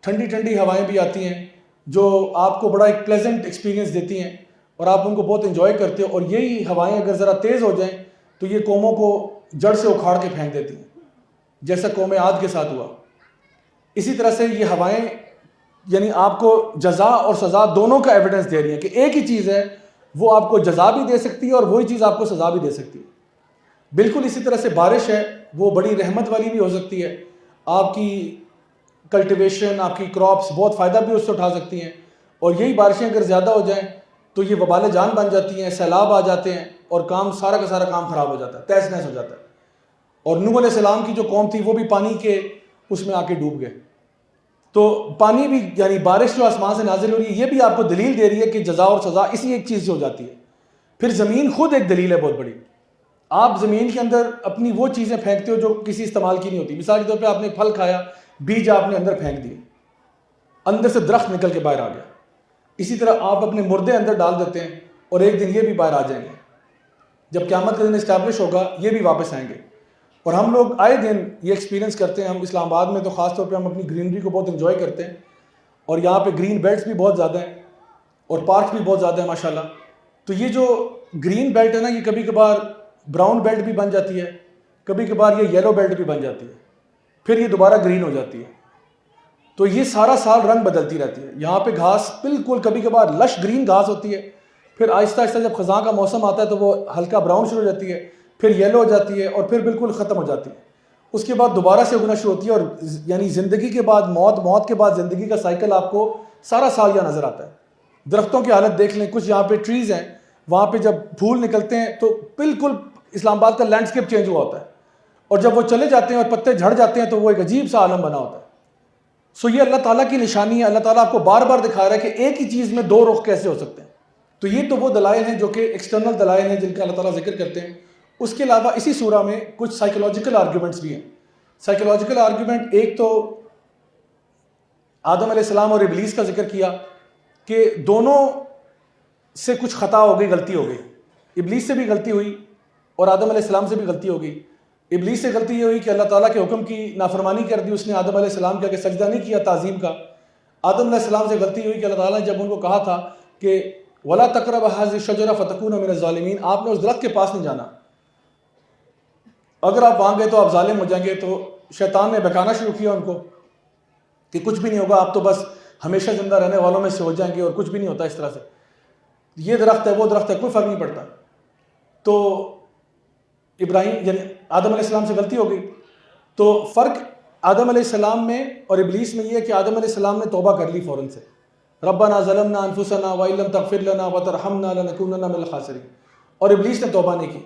Speaker 1: ٹھنڈی ٹھنڈی ہوائیں بھی آتی ہیں جو آپ کو بڑا ایک پلیزنٹ ایکسپیرینس دیتی ہیں اور آپ ان کو بہت انجوائے کرتے ہو, اور یہی ہوائیں اگر ذرا تیز ہو جائیں تو یہ قوموں کو جڑ سے اکھاڑ کے پھینک دیتی ہیں, جیسا قوم عاد کے ساتھ ہوا. اسی طرح سے یہ ہوائیں یعنی آپ کو جزا اور سزا دونوں کا ایویڈنس دے رہی ہیں کہ ایک ہی چیز ہے وہ آپ کو جزا بھی دے سکتی ہے اور وہی چیز آپ کو سزا بھی دے سکتی ہے. بالکل اسی طرح سے بارش ہے, وہ بڑی رحمت والی بھی ہو سکتی ہے, آپ کی کلٹیویشن, آپ کی کراپس بہت فائدہ بھی اس سے اٹھا سکتی ہیں, اور یہی بارشیں اگر زیادہ ہو جائیں تو یہ وبال جان بن جاتی ہیں، سیلاب آ جاتے ہیں اور کام سارا کا سارا کام خراب ہو جاتا ہے، تہس نہس ہو جاتا ہے. اور نوح علیہ السلام کی جو قوم تھی وہ بھی پانی کے اس میں آ کے ڈوب گئے. تو پانی بھی یعنی بارش جو آسمان سے نازل ہو رہی ہے یہ بھی آپ کو دلیل دے رہی ہے کہ جزا اور سزا اسی ایک چیز سے ہو جاتی ہے. پھر زمین خود ایک دلیل ہے بہت بڑی. آپ زمین کے اندر اپنی وہ چیزیں پھینکتے ہو جو کسی استعمال کی نہیں ہوتی. مثال کے طور پہ آپ نے پھل کھایا، بیج آپ نے اندر پھینک دیے، اندر سے درخت نکل کے باہر آ گیا. اسی طرح آپ اپنے مردے اندر ڈال دیتے ہیں اور ایک دن یہ بھی باہر آ جائیں گے. جب قیامت کا دن اسٹیبلش ہوگا یہ بھی واپس آئیں گے. اور ہم لوگ آئے دن یہ ایکسپیرینس کرتے ہیں. ہم اسلام آباد میں تو خاص طور پہ ہم اپنی گرینری کو بہت انجوائے کرتے ہیں اور یہاں پہ گرین بیلٹس بھی بہت زیادہ ہیں اور پارکس بھی بہت زیادہ ہیں ماشاءاللہ. تو یہ جو گرین بیلٹ ہے نا، یہ کبھی کبھار براؤن بیلٹ بھی بن جاتی ہے، کبھی کبھار یہ یلو بیلٹ بھی بن جاتی ہے، پھر یہ دوبارہ گرین ہو جاتی ہے. تو یہ سارا سال رنگ بدلتی رہتی ہے. یہاں پہ گھاس بالکل کبھی کبھار لش گرین گھاس ہوتی ہے، پھر آہستہ آہستہ جب خزاں کا موسم آتا ہے تو وہ ہلکا براؤن شروع ہو جاتی ہے، پھر یلو ہو جاتی ہے اور پھر بالکل ختم ہو جاتی ہے. اس کے بعد دوبارہ سے اگنا شروع ہوتی ہے. اور یعنی زندگی کے بعد موت، موت کے بعد زندگی کا سائیکل آپ کو سارا سال یہاں نظر آتا ہے. درختوں کی حالت دیکھ لیں، کچھ یہاں پہ ٹریز ہیں، وہاں پہ جب پھول نکلتے ہیں تو بالکل اسلام آباد کا لینڈسکیپ چینج ہوا ہوتا ہے، اور جب وہ چلے جاتے ہیں اور پتے جھڑ جاتے ہیں تو وہ ایک عجیب سا عالم بنا ہوتا ہے. سو یہ اللہ تعالیٰ کی نشانی ہے. اللہ تعالیٰ آپ کو بار بار دکھا رہا ہے کہ ایک ہی چیز میں دو رخ کیسے ہو سکتے ہیں. تو یہ تو وہ دلائل ہیں جو کہ ایکسٹرنل دلائل ہیں جن کا اللہ تعالیٰ ذکر کرتے ہیں. اس کے علاوہ اسی سورہ میں کچھ سائیکولوجیکل آرگیومنٹس بھی ہیں. سائیکولوجیکل آرگیومنٹ ایک تو آدم علیہ السلام اور ابلیس کا ذکر کیا کہ دونوں سے کچھ خطا ہو گئی، غلطی ہو گئی. ابلیس سے بھی غلطی ہوئی اور آدم علیہ السلام سے بھی غلطی ہو گئی. ابلیس سے غلطی یہ ہوئی کہ اللہ تعالیٰ کے حکم کی نافرمانی کر دی، اس نے آدم علیہ السلام کے آگے سجدہ نہیں کیا تعظیم کا. آدم علیہ السلام سے غلطی ہوئی کہ اللہ تعالیٰ نے جب ان کو کہا تھا کہ وَلَا تَقْرَبَ هَٰذِهِ الشَّجَرَةَ فَتَكُونَ مِنَ الظَّالِمِينَ، آپ نے اس درخت کے پاس نہیں جانا، اگر آپ وہاں گئے تو آپ ظالم ہو جائیں گے. تو شیطان نے بہکانا شروع کیا ان کو کہ کچھ بھی نہیں ہوگا، آپ تو بس ہمیشہ زندہ رہنے والوں میں سے ہو جائیں گے اور کچھ بھی نہیں ہوتا. اس طرح سے یہ درخت ہے وہ درخت ہے، کوئی فرق نہیں پڑتا. تو ابراہیم یعنی آدم علیہ السلام سے غلطی ہو گئی. تو فرق آدم علیہ السلام میں اور ابلیس میں یہ ہے کہ آدم علیہ السلام نے توبہ کر لی فوراً سے، ربنا ظلمنا انفسنا وان لم تغفر لنا وترحمنا لنکونن من الخاسرین، اور ابلیس نے توبہ نہیں کی.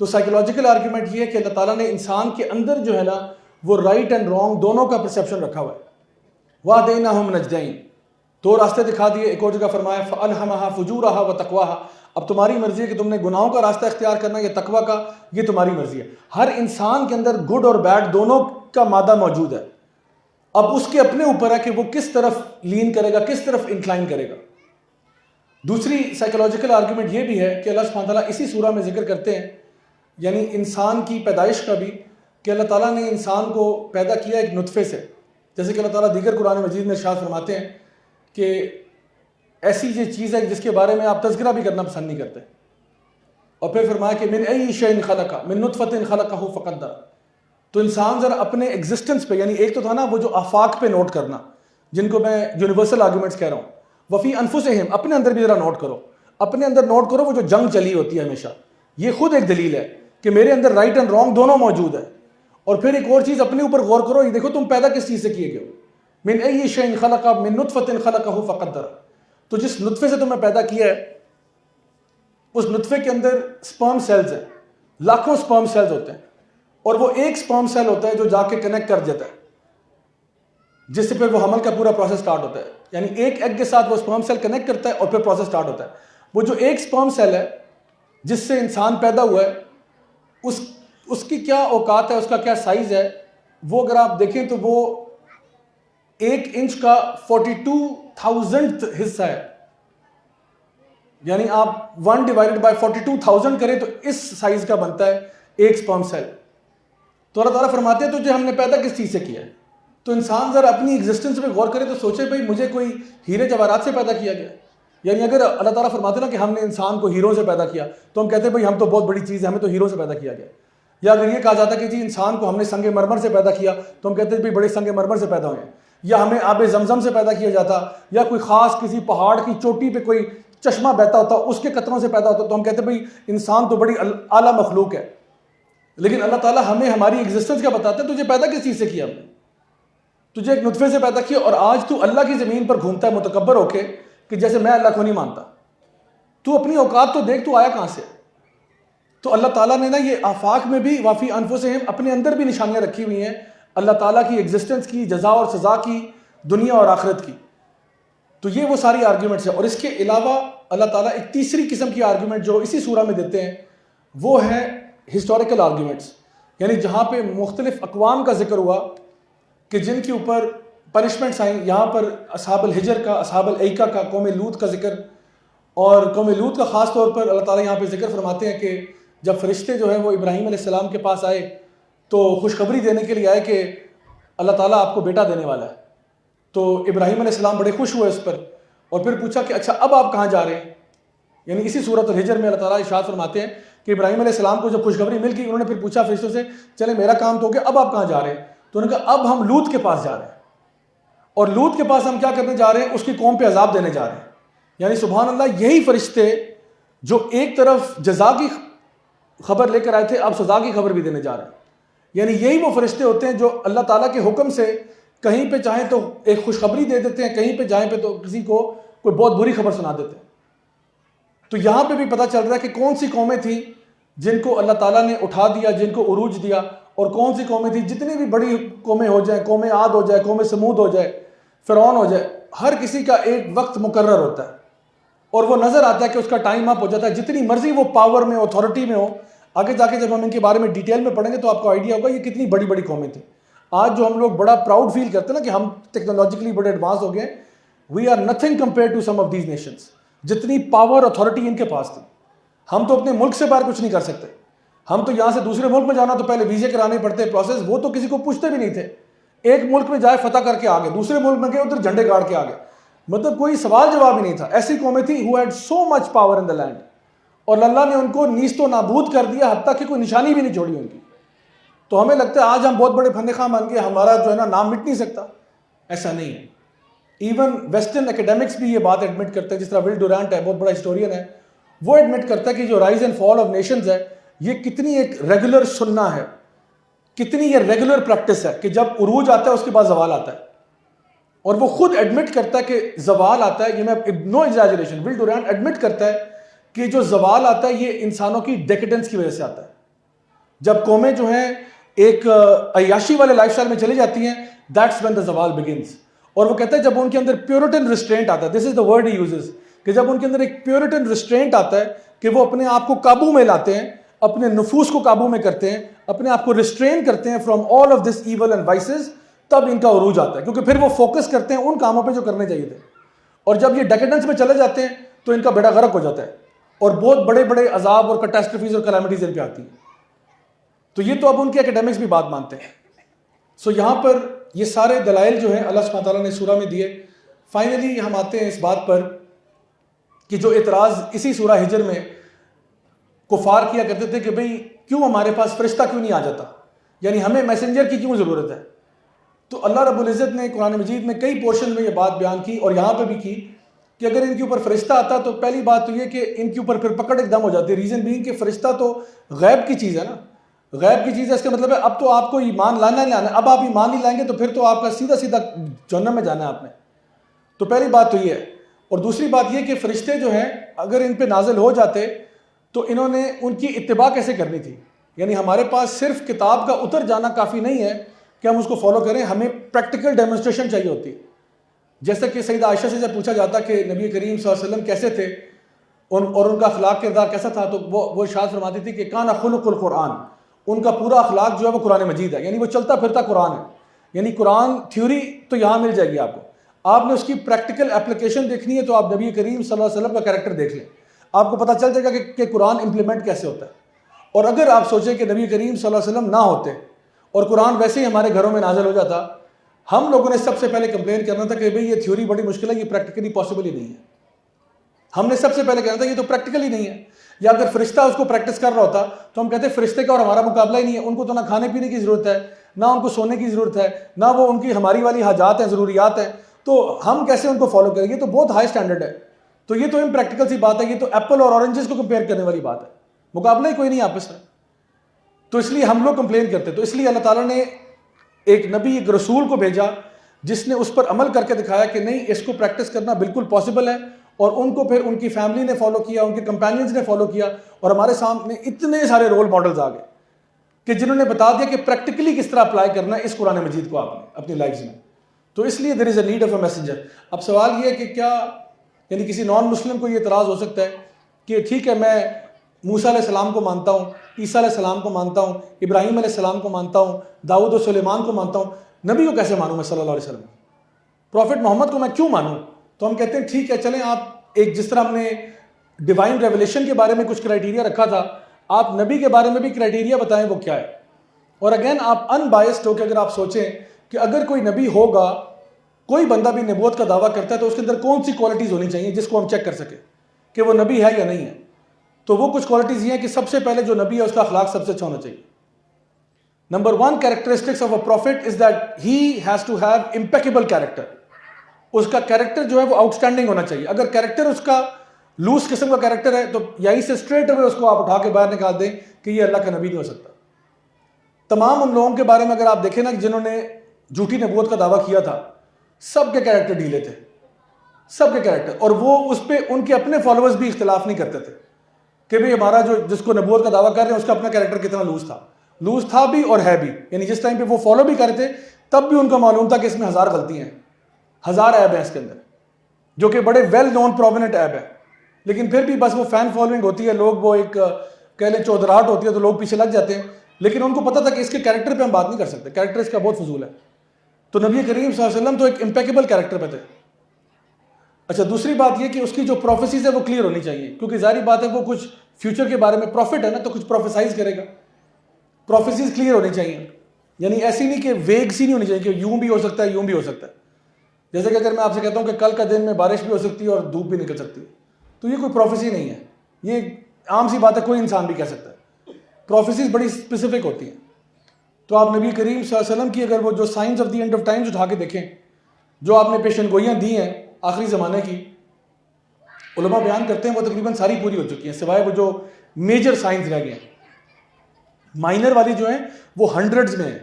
Speaker 1: تو سائیکولوجیکل آرگیومنٹ یہ ہے کہ اللہ تعالیٰ نے انسان کے اندر جو ہے نا وہ رائٹ اینڈ رانگ دونوں کا پرسیپشن رکھا ہوا ہے. وَهَدَيْنَاهُمْ نَجْدَيْنِ، دو راستے دکھا دیے. ایک اور جگہ فرمایا فَأَلْهَمَهَا فُجُورَهَا وَتَقْوَاهَا، اب تمہاری مرضی ہے کہ تم نے گناہوں کا راستہ اختیار کرنا یا تقویٰ کا، یہ تمہاری مرضی ہے. ہر انسان کے اندر گڈ اور بیڈ دونوں کا مادہ موجود ہے. اب اس کے اپنے اوپر ہے کہ وہ کس طرف لین کرے گا، کس طرف انکلائن کرے گا. دوسری سائیکولوجیکل آرگیومنٹ یہ بھی ہے کہ اللہ سبحانہ تعالیٰ اسی سورہ میں ذکر کرتے ہیں یعنی انسان کی پیدائش کا بھی، کہ اللہ تعالیٰ نے انسان کو پیدا کیا ایک نطفے سے. جیسے کہ اللہ تعالیٰ دیگر قرآن مجید میں ارشاد فرماتے ہیں کہ ایسی یہ چیز ہے جس کے بارے میں آپ تذکرہ بھی کرنا پسند نہیں کرتے. اور پھر فرمایا کہ من ای شیء خلق، من نطفۃ خلقہ فقدر. تو انسان ذرا اپنے ایگزسٹنس پہ، یعنی ایک تو تھا نا وہ جو آفاق پہ نوٹ کرنا جن کو میں یونیورسل آرگیومنٹس کہہ رہا ہوں، وفی انفسہم، اپنے اندر بھی ذرا نوٹ کرو، اپنے اندر نوٹ کرو وہ جو جنگ چلی ہوتی ہے ہمیشہ، یہ خود ایک دلیل ہے کہ میرے اندر رائٹ اینڈ رانگ دونوں موجود ہے. اور پھر ایک اور چیز اپنے اوپر غور کرو، یہ دیکھو تم پیدا کس چیز سے کیے گئے ہو. من ای شیء خلق من نطفۃ خلقہ فقدر. تو جس نطفے سے تمہیں پیدا کیا ہے اس نطفے کے اندر سپرم سیلز ہیں، لاکھوں سپرم سیلز ہوتے ہیں، اور وہ ایک سپرم سیل ہوتا ہے جو جا کے کنیکٹ کر دیتا ہے جس سے پھر وہ حمل کا پورا پروسیس سٹارٹ ہوتا ہے. یعنی ایک ایگ کے ساتھ وہ سپرم سیل کنیکٹ کرتا ہے اور پھر پروسیس سٹارٹ ہوتا ہے. وہ جو ایک سپرم سیل ہے جس سے انسان پیدا ہوا ہے اس کی کیا اوقات ہے، اس کا کیا سائز ہے، وہ اگر آپ دیکھیں تو وہ 1 انچ کا 42,000 حصہ ہے. یعنی آپ 1/42,000 کریں تو اس سائز کا بنتا ہے ایک سپرم سیل. تو اللہ تعالیٰ فرماتے ہیں تو جو ہم نے پیدا کس چیز سے کیا ہے. تو انسان ذرا اپنی ایگزسٹنس پہ غور کرے تو سوچے بھائی مجھے کوئی ہیرے جواہرات سے پیدا کیا گیا. یعنی اگر اللہ تعالیٰ فرماتے نا کہ ہم نے انسان کو ہیروں سے پیدا کیا تو ہم کہتے ہیں بھائی ہم تو بہت بڑی چیز ہے، ہمیں تو ہیروں سے پیدا کیا گیا. یا اگر یہ کہا جاتا کہ جی انسان کو ہم نے سنگ مرمر سے پیدا کیا تو ہم کہتے ہیں بھائی بڑے سنگ مرمر سے پیدا ہوئے ہیں. یا ہمیں آب زمزم سے پیدا کیا جاتا، یا کوئی خاص کسی پہاڑ کی چوٹی پہ کوئی چشمہ بہتا ہوتا اس کے قطروں سے پیدا ہوتا تو ہم کہتے ہیں بھائی انسان تو بڑی اعلیٰ مخلوق ہے. لیکن اللہ تعالیٰ ہمیں ہماری ایگزسٹنس کا بتاتا ہے تجھے پیدا کس چیز سے کیا، ہم نے تجھے ایک نطفے سے پیدا کیا اور آج تو اللہ کی زمین پر گھومتا ہے متکبر ہو کے کہ جیسے میں اللہ کو نہیں مانتا. تو اپنی اوقات تو دیکھ، تو آیا کہاں سے؟ تو اللہ تعالیٰ نے نا یہ آفاق میں بھی وافی انفسہم اپنے اندر بھی نشانیاں رکھی ہوئی ہیں اللہ تعالیٰ کی ایگزسٹنس کی، جزا اور سزا کی، دنیا اور آخرت کی. تو یہ وہ ساری آرگیومنٹس ہیں. اور اس کے علاوہ اللہ تعالیٰ ایک تیسری قسم کی آرگیومنٹ جو اسی سورہ میں دیتے ہیں وہ ہے ہسٹوریکل آرگیومنٹس، یعنی جہاں پہ مختلف اقوام کا ذکر ہوا کہ جن کے اوپر پنشمنٹس آئیں. یہاں پر اصحاب الحجر کا، اصحاب الایکہ کا، قوم لوط کا ذکر. اور قوم لوط کا خاص طور پر اللہ تعالیٰ یہاں پہ ذکر فرماتے ہیں کہ جب فرشتے جو ہیں وہ ابراہیم علیہ السلام کے پاس آئے تو خوشخبری دینے کے لیے آئے کہ اللہ تعالیٰ آپ کو بیٹا دینے والا ہے. تو ابراہیم علیہ السلام بڑے خوش ہوئے اس پر، اور پھر پوچھا کہ اچھا اب آپ کہاں جا رہے ہیں. یعنی اسی سورۃ الحجر میں اللہ تعالیٰ ارشاد فرماتے ہیں کہ ابراہیم علیہ السلام کو جب خوشخبری مل گئی، انہوں نے پھر پوچھا فرشتوں سے چلے میرا کام تو ہو گیا، اب آپ کہاں جا رہے ہیں؟ تو انہوں نے کہا اب ہم لوط کے پاس جا رہے ہیں. اور لوط کے پاس ہم کیا کرنے جا رہے ہیں؟ اس کی قوم پہ عذاب دینے جا رہے ہیں. یعنی سبحان اللہ، یہی فرشتے جو ایک طرف جزا کی خبر لے کر آئے تھے اب سزا کی خبر بھی دینے جا رہے ہیں. یعنی یہی وہ فرشتے ہوتے ہیں جو اللہ تعالیٰ کے حکم سے کہیں پہ چاہیں تو ایک خوشخبری دے دیتے ہیں، کہیں پہ جائیں پہ تو کسی کو کوئی بہت بری خبر سنا دیتے ہیں. تو یہاں پہ بھی پتہ چل رہا ہے کہ کون سی قومیں تھیں جن کو اللہ تعالیٰ نے اٹھا دیا، جن کو عروج دیا، اور کون سی قومیں تھیں جتنی بھی بڑی قومیں ہو جائیں، قوم عاد ہو جائے، قوم سمود ہو جائے، فرعون ہو جائے، ہر کسی کا ایک وقت مقرر ہوتا ہے اور وہ نظر آتا ہے کہ اس کا ٹائم اپ ہو جاتا ہے. جتنی مرضی وہ پاور میں، اتھارٹی میں ہو. آگے جا کے جب ہم ان کے بارے میں ڈیٹیل میں پڑھیں گے تو آپ کو آئیڈیا ہوگا یہ کتنی بڑی بڑی قومیں تھیں. آج جو ہم لوگ بڑا پراؤڈ فیل کرتے ہیں نا کہ ہم ٹیکنالوجیکلی بڑے ایڈوانس ہو گئے، we are nothing compare to some of these nations. جتنی پاور اتھارٹی ان کے پاس تھی، ہم تو اپنے ملک سے باہر کچھ نہیں کر سکتے. ہم تو یہاں سے دوسرے ملک میں جانا تو پہلے ویزے کرانے پڑتے پروسیس، وہ تو کسی کو پوچھتے بھی نہیں تھے. ایک ملک میں جائے فتح کر کے آگے، دوسرے ملک میں گئے ادھر جھنڈے گاڑ کے آگے، مطلب کوئی سوال جواب ہی نہیں تھا. ایسی قومیں تھیں who had so much power in the land، اور اللہ نے ان کو نیست و نابود کر دیا، حتیٰ کہ کوئی نشانی بھی نہیں چھوڑی ان کی. تو ہمیں لگتا ہے آج ہم بہت بڑے فن خواہ بن گئے، ہمارا جو ہے نا نام مٹ نہیں سکتا. ایسا نہیں ہے. ایون ویسٹرن اکیڈمکس بھی یہ بات ایڈمٹ کرتے ہیں، جس طرح ول ڈورانٹ ہے، بہت بڑا ہسٹورین ہے، وہ ایڈمٹ کرتا ہے کہ جو rise and fall of nations ہے یہ کتنی ایک ریگولر سننا ہے، کتنی یہ ریگولر پریکٹس ہے کہ جب عروج آتا ہے اس کے بعد زوال آتا ہے. اور وہ خود ایڈمٹ کرتا ہے کہ زوال آتا ہے. یہ میں نو ایگزیجریشن، ول ڈورانٹ ایڈمٹ کرتا ہے کہ جو زوال آتا ہے یہ انسانوں کی ڈیکیڈنس کی وجہ سے آتا ہے. جب قومیں جو ہیں ایک عیاشی والے لائف سٹائل میں چلی جاتی ہیں، دیٹس وین دا زوال بگنز. اور وہ کہتا ہے جب ان کے اندر پیورٹن ریسٹرینٹ آتا ہے، دس از دا ورڈ ہی یوزز، کہ جب ان کے اندر ایک پیورٹن ریسٹرینٹ آتا ہے کہ وہ اپنے آپ کو قابو میں لاتے ہیں، اپنے نفوس کو قابو میں کرتے ہیں، اپنے آپ کو ریسٹرین کرتے ہیں from all of this evil and vices, تب ان کا عروج آتا ہے. کیونکہ پھر وہ فوکس کرتے ہیں ان کاموں پہ جو کرنے چاہیے تھے. اور جب یہ ڈیکیڈنس میں چلے جاتے ہیں تو ان کا بیڑا غرق ہو جاتا ہے اور بہت بڑے بڑے عذاب اور کیٹاسٹرفیز اور کلیمٹیز ان پہ آتی ہیں. تو یہ تو اب ان کے اکیڈمکس بھی بات مانتے ہیں. سو یہاں پر یہ سارے دلائل جو ہیں اللہ سبحانہ تعالیٰ نے سورہ میں دیے. فائنلی ہم آتے ہیں اس بات پر کہ جو اعتراض اسی سورہ ہجر میں کفار کیا کرتے تھے کہ بھئی کیوں ہمارے پاس فرشتہ کیوں نہیں آ جاتا، یعنی ہمیں میسنجر کی کیوں ضرورت ہے. تو اللہ رب العزت نے قرآن مجید میں کئی پورشن میں یہ بات بیان کی اور یہاں پہ بھی کی کہ اگر ان کے اوپر فرشتہ آتا تو پہلی بات تو یہ کہ ان کے اوپر پھر پکڑ ایک دم ہو جاتی ہے. ریزن بینگ کہ فرشتہ تو غیب کی چیز ہے نا، غیب کی چیز ہے. اس کا مطلب ہے اب تو آپ کو ایمان لانا ہی لانا ہے. اب آپ ایمان نہیں لائیں گے تو پھر تو آپ کا سیدھا سیدھا جہنم میں جانا ہے آپ نے. تو پہلی بات تو یہ ہے. اور دوسری بات یہ کہ فرشتے جو ہیں اگر ان پہ نازل ہو جاتے تو انہوں نے ان کی اتباع کیسے کرنی تھی. یعنی ہمارے پاس صرف کتاب کا اتر جانا کافی نہیں ہے کہ ہم اس کو فالو کریں، ہمیں پریکٹیکل ڈیمونسٹریشن چاہیے ہوتی ہے. جیسا کہ سیدہ عائشہ سے جب پوچھا جاتا کہ نبی کریم صلی اللہ علیہ وسلم کیسے تھے اور ان کا اخلاق کردار کیسا تھا، تو وہ ارشاد فرماتی تھی کہ کان خلق القرآن، ان کا پورا اخلاق جو ہے وہ قرآن مجید ہے. یعنی وہ چلتا پھرتا قرآن ہے. یعنی قرآن تھیوری تو یہاں مل جائے گی آپ کو، آپ نے اس کی پریکٹیکل اپلیکیشن دیکھنی ہے تو آپ نبی کریم صلی اللہ علیہ وسلم کا کریکٹر دیکھ لیں، آپ کو پتہ چل جائے گا کہ قرآن امپلیمنٹ کیسے ہوتا ہے. اور اگر آپ سوچیں کہ نبی کریم صلی اللہ علیہ وسلم نہ ہوتے اور قرآن ویسے ہی ہمارے گھروں میں نازل ہو جاتا، ہم لوگوں نے سب سے پہلے کمپلین کرنا تھا کہ بھئی یہ تھیوری بڑی مشکل ہے، یہ پریکٹیکلی پاسبل ہی نہیں ہے. ہم نے سب سے پہلے کہنا تھا یہ تو پریکٹیکل ہی نہیں ہے. یا اگر فرشتہ اس کو پریکٹس کر رہا ہوتا تو ہم کہتے فرشتے کا اور ہمارا مقابلہ ہی نہیں ہے. ان کو تو نہ کھانے پینے کی ضرورت ہے، نہ ان کو سونے کی ضرورت ہے، نہ وہ ان کی ہماری والی حاجات ہیں، ضروریات ہیں، تو ہم کیسے ان کو فالو کریں گے؟ تو بہت ہائی سٹینڈرڈ ہے. تو یہ تو امپریکٹیکل سی بات ہے، یہ تو ایپل اور اورنجز کو کمپیئر کرنے والی بات ہے، مقابلہ ہی کوئی نہیں آپس میں. تو اس لیے ہم لوگ کمپلین کرتے. تو اس لیے اللہ تعالیٰ نے ایک نبی، ایک رسول کو بھیجا جس نے اس پر عمل کر کے دکھایا کہ نہیں، اس کو پریکٹس کرنا بالکل پاسبل ہے اور ان کو پھر ان کی فیملی نے فالو کیا, ان کے کمپینینز نے فالو کیا, اور ہمارے سامنے اتنے سارے رول ماڈلز آ گئے کہ جنہوں نے بتا دیا کہ پریکٹیکلی کس طرح اپلائی کرنا ہے اس قرآن مجید کو آپ نے اپنی لائفز میں. تو اس لیے there is a need of a messenger. اب سوال یہ ہے کہ کیا یعنی کسی نان مسلم کو یہ اعتراض ہو سکتا ہے کہ ٹھیک ہے میں موسیٰ علیہ السلام کو مانتا ہوں, عیسیٰ علیہ السلام کو مانتا ہوں, ابراہیم علیہ السلام کو مانتا ہوں, داؤد و سلیمان کو مانتا ہوں, نبی کو کیسے مانوں میں صلی اللہ علیہ وسلم, پروفٹ محمد کو میں کیوں مانوں؟ تو ہم کہتے ہیں ٹھیک ہے چلیں آپ ایک جس طرح ہم نے ڈیوائن ریولیشن کے بارے میں کچھ کرائٹیریا رکھا تھا, آپ نبی کے بارے میں بھی کرائٹیریا بتائیں وہ کیا ہے. اور اگین آپ ان بائسڈ ہو کہ اگر آپ سوچیں کہ اگر کوئی نبی ہوگا, کوئی بندہ بھی نبوت کا دعویٰ کرتا ہے تو اس کے اندر کون سی کوالٹیز ہونی چاہیے جس کو ہم چیک کر سکیں کہ وہ نبی ہے یا نہیں ہے. تو وہ کچھ کوالٹیز یہ ہیں کہ سب سے پہلے جو نبی ہے اس کا اخلاق سب سے اچھا ہونا چاہیے. Number 1 characteristics of a prophet is that he has to have impeccable character. اس کا کیریکٹر جو ہے وہ آؤٹ اسٹینڈنگ ہونا چاہیے. اگر کیریکٹر اس کا لوز قسم کا کیریکٹر ہے تو یہیں سے اسٹریٹ اوے اس کو آپ اٹھا کے باہر نکال دیں کہ یہ اللہ کا نبی نہیں ہو سکتا. تمام ان لوگوں کے بارے میں اگر آپ دیکھیں نا جنہوں نے جھوٹی نبوت کا دعویٰ کیا تھا, سب کے کیریکٹر ڈھیلے تھے, سب کے کیریکٹر, اور وہ اس پہ ان کے اپنے فالوورز بھی اختلاف نہیں کرتے تھے کہ بھئی ہمارا جو جس کو نبوت کا دعویٰ کر رہے ہیں اس کا اپنا کیریکٹر کتنا لوز تھا بھی اور ہے بھی. یعنی جس ٹائم پہ وہ فالو بھی کر رہے تھے تب بھی ان کو معلوم تھا کہ اس میں 1000 غلطیاں ہیں, 1000 عیب ہیں اس کے اندر, جو کہ بڑے ویل نون پرومیننٹ عیب ہیں. لیکن پھر بھی بس وہ فین فالوئنگ ہوتی ہے, لوگ وہ ایک کہہ لیں چودراہٹ ہوتی ہے تو لوگ پیچھے لگ جاتے ہیں. لیکن ان کو پتا تھا کہ اس کے کیریکٹر پہ ہم بات نہیں کر سکتے, کیریکٹر اس کا بہت فضول ہے. تو نبی کریم صلی اللہ علیہ وسلم تو ایک امپیکیبل کیریکٹر پہ تھے. اچھا دوسری بات یہ کہ اس کی جو پروفیسیز ہے وہ کلیئر ہونی چاہیے, کیونکہ ظاہری بات ہے وہ کچھ فیوچر کے بارے میں پروفٹ ہے نا, تو کچھ پروفیسائز کرے گا. پروفیسیز کلیئر ہونی چاہیے, یعنی ایسی نہیں کہ ویگ سی نہیں ہونی چاہیے کہ یوں بھی ہو سکتا ہے یوں بھی ہو سکتا ہے. جیسے کہ اگر میں آپ سے کہتا ہوں کہ کل کا دن میں بارش بھی ہو سکتی ہے اور دھوپ بھی نکل سکتی ہے, تو یہ کوئی پروفیسی نہیں ہے, یہ عام سی بات ہے, کوئی انسان بھی کہہ سکتا ہے. پروفیسیز بڑی اسپیسیفک ہوتی ہیں. تو آپ نبی کریم صلی اللہ علیہ وسلم کی اگر وہ جو science of the end of Times اٹھا کے دیکھیں, جو آپ نے پیشن گوئیاں دی ہیں آخری زمانے کی, علماء بیان کرتے ہیں وہ تقریباً ساری پوری ہو چکی ہیں سوائے وہ جو میجر سائنس رہ گئے ہیں. مائنر والی جو ہیں وہ 100s میں ہیں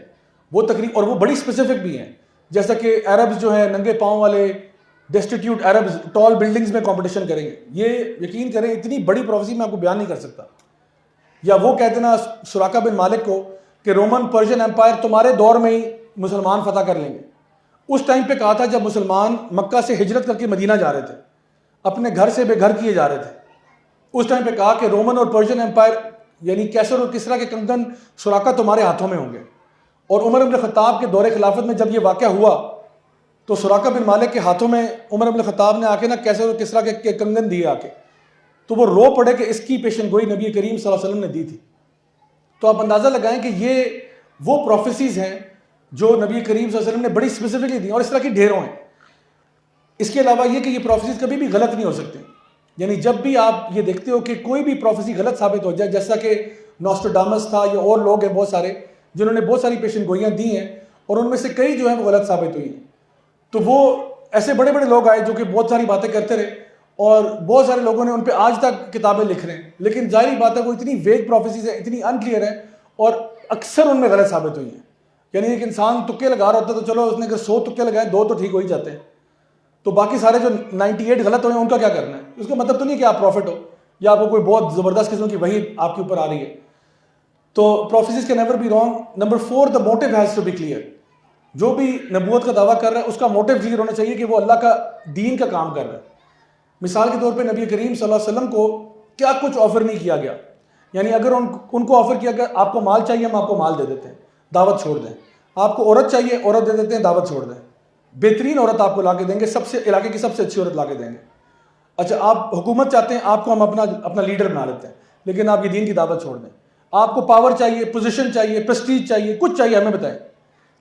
Speaker 1: وہ تقریباً, اور وہ بڑی اسپیسیفک بھی ہیں. جیسا کہ عربز جو ہیں ننگے پاؤں والے ڈیسٹیٹیوٹ عربز ٹال بلڈنگز میں کمپٹیشن کریں گے, یہ یقین کریں اتنی بڑی پروفیسی میں آپ کو بیان نہیں کر سکتا. یا وہ کہتے نا سراقہ بن مالک کو کہ رومن پرشین امپائر تمہارے دور میں ہی مسلمان فتح کر لیں گے. اس ٹائم پہ کہا تھا جب مسلمان مکہ سے ہجرت کر کے مدینہ جا رہے تھے, اپنے گھر سے بے گھر کیے جا رہے تھے, اس ٹائم پہ کہا کہ رومن اور پرشین امپائر یعنی کیسر اور کسرا کے کنگن سراقہ تمہارے ہاتھوں میں ہوں گے. اور عمر بن خطاب کے دور خلافت میں جب یہ واقعہ ہوا تو سراقہ بن مالک کے ہاتھوں میں عمر بن خطاب نے آ کے نا کیسر اور کسرا کے کنگن دیے آ کے, تو وہ رو پڑے کہ اس کی پیشن گوئی نبی کریم صلی اللہ علیہ وسلم نے دی تھی. تو آپ اندازہ لگائیں کہ یہ وہ پروفیسیز ہیں جو نبی کریم صلی اللہ علیہ وسلم نے بڑی اسپیسیفکلی دی, اور اس طرح کی ڈھیروں ہیں. اس کے علاوہ یہ کہ یہ پروفیسیز کبھی بھی غلط نہیں ہو سکتے. یعنی جب بھی آپ یہ دیکھتے ہو کہ کوئی بھی پروفیسی غلط ثابت ہو جائے, جیسا کہ نوسٹرڈامس تھا یا اور لوگ ہیں بہت سارے جنہوں نے بہت ساری پیشن گوئیاں دی ہیں اور ان میں سے کئی جو ہیں وہ غلط ثابت ہوئی ہیں, تو وہ ایسے بڑے بڑے لوگ آئے جو کہ بہت ساری باتیں کرتے رہے اور بہت سارے لوگوں نے ان پہ آج تک کتابیں لکھ رہے ہیں. لیکن ظاہری بات ہے وہ اتنی ویگ پروفیسیز ہیں, اتنی انکلیئر ہیں اور اکثر ان میں غلط ثابت ہوئی ہیں. یعنی ایک انسان تکے لگا رہا ہوتا ہے تو چلو اس نے اگر 100 تکے لگائے 2 تو ٹھیک ہو ہی جاتے ہیں, تو باقی سارے جو 98 غلط ہوئے ہیں ان کا کیا کرنا ہے؟ اس کا مطلب تو نہیں کہ آپ پروفٹ ہو یا آپ کو کوئی بہت زبردست قسم کی وحی آپ کے اوپر آ رہی ہے. تو prophecies can never be wrong. Number 4 the motive has to be clear. جو بھی نبوت کا دعویٰ کر رہا ہے اس کا موٹیو کلیئر ہونا چاہیے کہ وہ اللہ کا دین کا کام کر رہا ہے. مثال کے طور پہ نبی کریم صلی اللہ علیہ وسلم کو کیا کچھ آفر نہیں کیا گیا. یعنی اگر ان کو آفر کیا گیا آپ کو مال چاہیے ہم آپ کو مال دے دیتے ہیں, دعوت چھوڑ دیں. آپ کو عورت چاہیے عورت دے دیتے ہیں, دعوت چھوڑ دیں. بہترین عورت آپ کو لا کے دیں گے, سب سے علاقے کی سب سے اچھی عورت لا کے دیں گے. اچھا آپ حکومت چاہتے ہیں, آپ کو ہم اپنا لیڈر بنا لیتے ہیں, لیکن آپ یہ دین کی دعوت چھوڑ دیں. آپ کو پاور چاہیے, پوزیشن چاہیے, پریسٹیج چاہیے, کچھ چاہیے ہمیں بتائیں,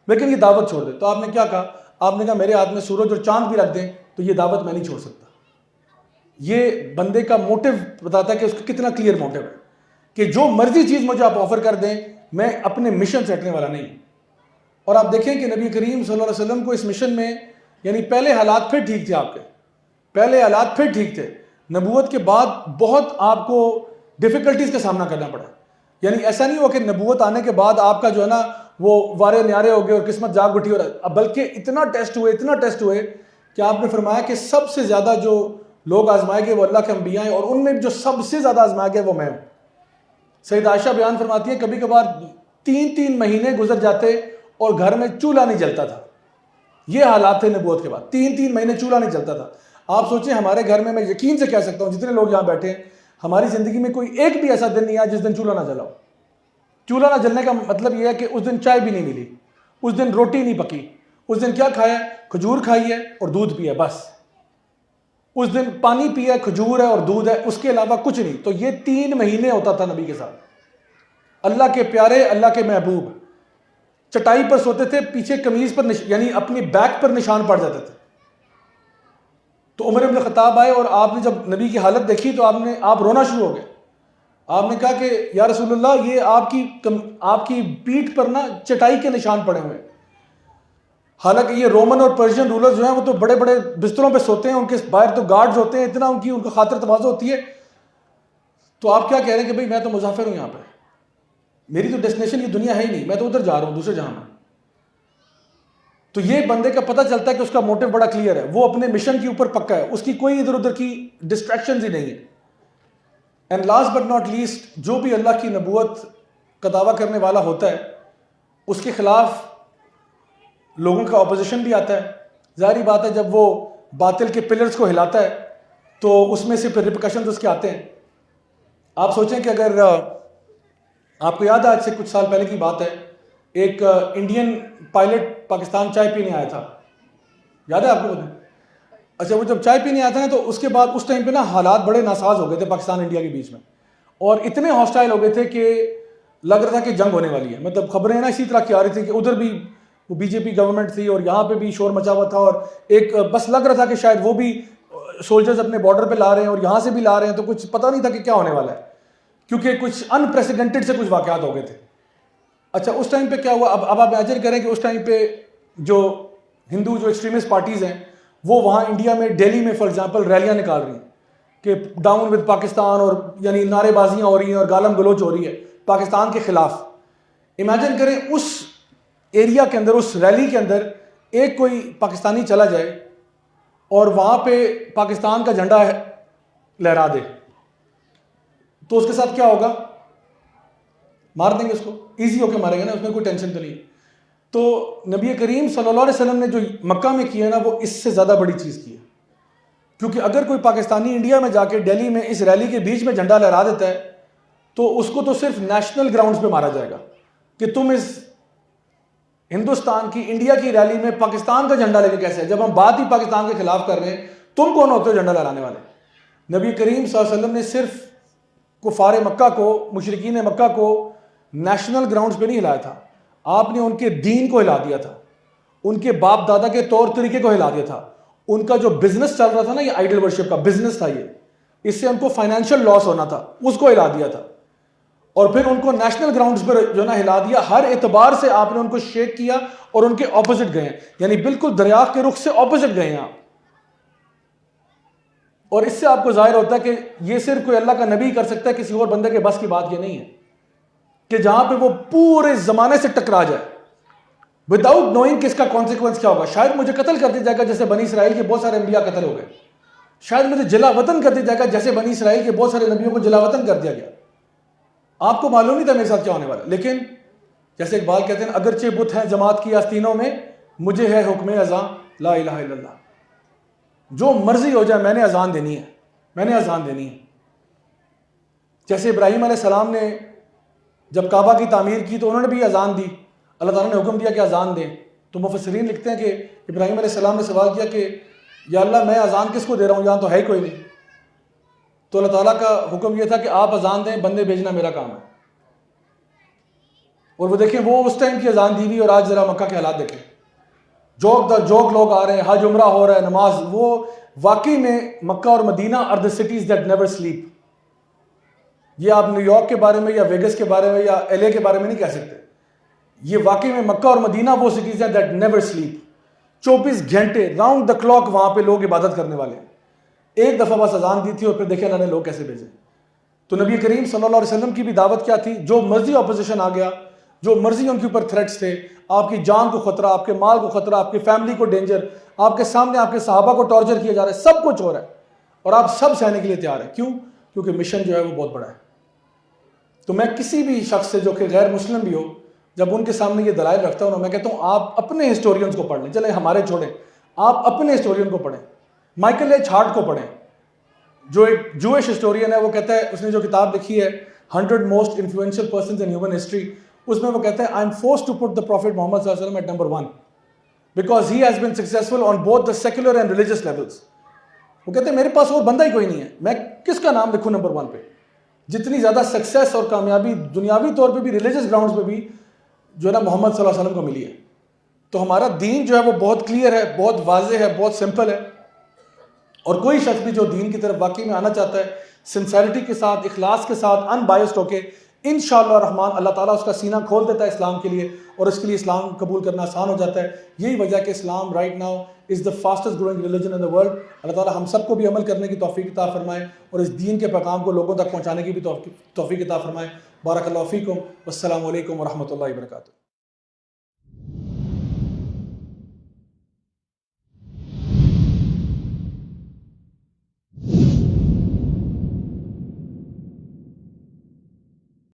Speaker 1: لیکن یہ دعوت چھوڑ دیں. تو آپ نے کیا کہا؟ آپ نے کہا میرے ہاتھ میں سورج اور چاند بھی رکھ دیں تو یہ دعوت میں نہیں چھوڑ سکتا. یہ بندے کا موٹیو بتاتا ہے کہ اس کا کتنا کلیئر موٹیو ہے کہ جو مرضی چیز مجھے آپ آفر کر دیں میں اپنے مشن سے ہٹنے والا نہیں. اور آپ دیکھیں کہ نبی کریم صلی اللہ علیہ وسلم کو اس مشن میں یعنی پہلے حالات پھر ٹھیک تھے, آپ کے پہلے حالات پھر ٹھیک تھے, نبوت کے بعد بہت آپ کو ڈیفیکلٹیز کا سامنا کرنا پڑا. یعنی ایسا نہیں ہوا کہ نبوت آنے کے بعد آپ کا جو ہے نا وہ وارے نیارے ہو گئے اور قسمت جاگ اٹھی, اور بلکہ اتنا ٹیسٹ ہوئے کہ آپ نے فرمایا کہ سب سے زیادہ جو لوگ آزمائے گئے وہ اللہ کے انبیاء ہیں، اور ان میں جو سب سے زیادہ آزمایا گیا وہ میں ہوں۔ سید عائشہ بیان فرماتی ہیں کبھی کبھار 3 مہینے گزر جاتے اور گھر میں چولہا نہیں جلتا تھا۔ یہ حالات تھے نبوت کے بعد، 3 مہینے چولہا نہیں جلتا تھا۔ آپ سوچیں ہمارے گھر میں یقین سے کہہ سکتا ہوں جتنے لوگ یہاں بیٹھے ہیں، ہماری زندگی میں کوئی ایک بھی ایسا دن نہیں آیا جس دن چولہا نہ جلا ہو۔ چولہا نہ جلنے کا مطلب یہ ہے کہ اس دن چائے بھی نہیں ملی، اس دن روٹی نہیں پکی، اس دن کیا کھایا؟ کھجور کھائی ہے اور دودھ پیا، بس۔ اس دن پانی پیا، کھجور ہے اور دودھ ہے، اس کے علاوہ کچھ نہیں۔ تو یہ 3 مہینے ہوتا تھا نبی کے ساتھ۔ اللہ کے پیارے، اللہ کے محبوب چٹائی پر سوتے تھے، پیچھے قمیض پر یعنی اپنی بیک پر نشان پڑ جاتے تھے۔ تو عمر بن خطاب آئے اور آپ نے جب نبی کی حالت دیکھی تو آپ رونا شروع ہو گئے۔ آپ نے کہا کہ یا رسول اللہ، یہ آپ کی پیٹھ پر نا چٹائی کے نشان پڑے ہوئے ہیں۔ حالانکہ یہ رومن اور پرشین رولر جو ہیں وہ تو بڑے بڑے بستروں پہ سوتے ہیں، ان کے باہر تو گارڈز ہوتے ہیں، اتنا ان کو خاطر تواضع ہوتی ہے۔ تو آپ کیا کہہ رہے ہیں کہ بھئی میں تو مسافر ہوں، یہاں پہ میری تو ڈیسٹینیشن یہ دنیا ہے ہی نہیں، میں تو ادھر جا رہا ہوں دوسرے جہاں میں۔ تو یہ بندے کا پتہ چلتا ہے کہ اس کا موٹو بڑا کلیئر ہے، وہ اپنے مشن کے اوپر پکا ہے، اس کی کوئی ادھر ادھر کی ڈسٹریکشنز ہی نہیں ہے۔ And last but not list, جو بھی اللہ کی نبوت کا دعویٰ کرنے والا ہوتا ہے اس کے خلاف لوگوں کا اپوزیشن بھی آتا ہے۔ ظاہری بات ہے جب وہ باطل کے پلرز کو ہلاتا ہے تو اس میں سے پھر ریپرکشنز اس کے آتے ہیں۔ آپ سوچیں کہ اگر آپ کو یاد ہے آج سے کچھ سال پہلے کی بات ہے، ایک انڈین پائلٹ پاکستان چائے پینے آیا تھا، یاد ہے آپ کو؟ اچھا، وہ جب چائے پینے آیا تھا نا تو اس کے بعد اس ٹائم پہ نا حالات بڑے ناساز ہو گئے تھے پاکستان انڈیا کے بیچ میں، اور اتنے ہاسٹائل ہو گئے تھے کہ لگ رہا تھا کہ جنگ ہونے والی ہے۔ مطلب خبریں نا اسی طرح کی آ رہی تھی کہ ادھر بھی وہ بی جے پی گورنمنٹ تھی اور یہاں پہ بھی شور مچا ہوا تھا، اور ایک بس لگ رہا تھا کہ شاید وہ بھی سولجرز اپنے بارڈر پہ لا رہے ہیں اور یہاں سے بھی لا رہے ہیں، تو کچھ پتہ نہیں تھا کہ کیا ہونے والا ہے، کیونکہ کچھ انپریسیڈنٹڈ سے کچھ واقعات ہو گئے تھے۔ اچھا، اس ٹائم پہ کیا ہوا؟ اب آپ امیجن کریں کہ اس ٹائم پہ جو ہندو جو ایکسٹریمسٹ پارٹیز ہیں وہ وہاں انڈیا میں دہلی میں فار ایگزامپل ریلیاں نکال رہی ہیں کہ ڈاؤن ود پاکستان، اور یعنی نعرے بازیاں ہو رہی ہیں اور گالم گلوچ ہو رہی ہے پاکستان کے خلاف۔ امیجن کریں اس ایریا کے اندر، اس ریلی کے اندر ایک کوئی پاکستانی چلا جائے اور وہاں پہ پاکستان کا جھنڈا لہرا دے، تو اس کے ساتھ کیا ہوگا؟ مار دیں گے اس کو، ایزی ہو کے مارے گا نا، اس میں کوئی ٹینشن تو نہیں۔ تو نبی کریم صلی اللہ علیہ وسلم نے جو مکہ میں کیا ہے نا، وہ اس سے زیادہ بڑی چیز کی ہے، کیونکہ اگر کوئی پاکستانی انڈیا میں جا کے دہلی میں اس ریلی کے بیچ میں جھنڈا لہرا دیتا ہے تو اس کو تو صرف نیشنل گراؤنڈز پہ مارا جائے گا کہ تم اس ہندوستان کی انڈیا کی ریلی میں پاکستان کا جھنڈا لے کے کیسے ہے، جب ہم بات ہی پاکستان کے خلاف کر رہے ہیں، تم کون ہوتے ہو جھنڈا لہرانے والے؟ نبی کریم صلی اللہ علیہ وسلم نے صرف کفار مکہ کو، مشرکین مکہ کو نیشنل گراؤنڈز پہ نہیں ہلایا تھا، آپ نے ان کے دین کو ہلا دیا تھا، ان کے باپ دادا کے طور طریقے کو ہلا دیا تھا، ان کا جو بزنس چل رہا تھا نا، یہ آئیڈل ورشپ کا بزنس تھا، یہ اس سے ان کو فائنینشیل لاس ہونا تھا، اس کو ہلا دیا تھا، اور پھر ان کو نیشنل گراؤنڈز پر جو نا ہلا دیا۔ ہر اعتبار سے آپ نے ان کو شیک کیا اور ان کے اپوزٹ گئے ہیں، یعنی بالکل دریا کے رخ سے اپوزٹ گئے ہیں آپ۔ اور اس سے آپ کو ظاہر ہوتا ہے کہ یہ صرف کوئی اللہ کا نبی کر سکتا ہے، کسی اور بندے کے بس کی بات یہ نہیں ہے کہ جہاں پہ وہ پورے زمانے سے ٹکرا جائے وداؤٹ نوئنگ کہ اس کا کانسیکوینس کیا ہوگا۔ شاید مجھے قتل کر دیا جائے گا جیسے بنی اسرائیل کے بہت سارے انبیاء قتل ہو گئے، شاید مجھے جلا وطن کر دیا جائے گا جیسے بنی اسرائیل کے بہت سارے نبیوں کو جلا وطن کر دیا گیا۔ آپ کو معلوم نہیں تھا میرے ساتھ کیا ہونے والا، لیکن جیسے اقبال کہتے ہیں، اگرچہ بت ہیں جماعت کی آستینوں میں، مجھے ہے حکم اذاں لا الہ الا اللہ، جو مرضی ہو جائے میں نے اذان دینی ہے، میں نے اذان دینی ہے۔ جیسے ابراہیم علیہ السلام نے جب کعبہ کی تعمیر کی تو انہوں نے بھی اذان دی، اللہ تعالیٰ نے حکم دیا کہ اذان دیں، تو مفسرین لکھتے ہیں کہ ابراہیم علیہ السلام نے سوال کیا کہ یا اللہ میں اذان کس کو دے رہا ہوں، یہاں تو ہے ہی کوئی نہیں، تو اللہ تعالیٰ کا حکم یہ تھا کہ آپ اذان دیں، بندے بھیجنا میرا کام ہے۔ اور وہ دیکھیں وہ اس ٹائم کی اذان دی ہوئی، اور آج ذرا مکہ کے حالات دیکھیں، جوک در جوک لوگ آ رہے ہیں، حج عمرہ ہو رہا ہے، نماز۔ وہ واقعی میں مکہ اور Medina are the cities that never sleep. یہ آپ نیو یارک کے بارے میں یا ویگس کے بارے میں یا ایل اے کے بارے میں نہیں کہہ سکتے، یہ واقعی میں مکہ اور مدینہ وہ سٹیز ہیں دیٹ نیور سلیپ۔ 24 گھنٹے راؤنڈ دا کلاک وہاں پہ لوگ عبادت کرنے والے ہیں۔ ایک دفعہ بس اذان دی تھی اور پھر دیکھیں اللہ نے لوگ کیسے بھیجے۔ تو نبی کریم صلی اللہ علیہ وسلم کی بھی دعوت کیا تھی؟ جو مرضی اپوزیشن آ گیا، جو مرضی ان کے اوپر تھریٹس تھے، آپ کی جان کو خطرہ، آپ کے مال کو خطرہ، آپ کی فیملی کو ڈینجر، آپ کے سامنے آپ کے صحابہ کو ٹارچر کیا جا رہا ہے، سب کچھ ہو رہا ہے، اور آپ سب سہنے کے لیے تیار ہیں. کیوں؟ کیونکہ مشن جو ہے وہ بہت بڑا ہے. تو میں کسی بھی شخص سے جو کہ غیر مسلم بھی ہو، جب ان کے سامنے یہ دلائل رکھتا ہوں میں کہتا ہوں آپ اپنے ہسٹورینز کو پڑھ لیں. چلیں ہمارے چھوڑیں، آپ اپنے ہسٹورین کو پڑھیں. مائیکل ایچ ہارٹ کو پڑھیں، جو ایک جوئش ہسٹورین ہے. وہ کہتا ہے، اس نے جو کتاب لکھی ہے 100 most influential persons in human history, اس میں وہ کہتا ہے I am forced to put the prophet Muhammad صلی اللہ علیہ وسلم at number 1 because he has been successful on both the secular and religious levels. وہ کہتے ہیں میرے پاس اور بندہ ہی کوئی نہیں ہے، میں کس کا نام لکھوں نمبر 1 پہ. جتنی زیادہ سکسیس اور کامیابی دنیاوی طور پہ بھی، ریلیجس گراؤنڈز پہ بھی جو ہے نا محمد صلی اللہ علیہ وسلم کو ملی ہے. تو ہمارا دین جو ہے وہ بہت کلیئر ہے، بہت واضح ہے، بہت سمپل ہے. اور کوئی شخص بھی جو دین کی طرف واقعی میں آنا چاہتا ہے سنسیرٹی کے ساتھ، اخلاص کے ساتھ، ان بائسڈ ہو کے، انشاءاللہ الرحمن اللہ تعالیٰ اس کا سینہ کھول دیتا ہے اسلام کے لیے، اور اس کے لیے اسلام قبول کرنا آسان ہو جاتا ہے. یہی وجہ کہ Islam right now is the fastest growing religion in the world. اللہ تعالیٰ ہم سب کو بھی عمل کرنے کی توفیق عطا فرمائے اور اس دین کے پیغام کو لوگوں تک پہنچانے کی بھی توفیق عطا فرمائے. بارک اللہ فیکم، والسلام علیکم ورحمۃ اللہ وبرکاتہ.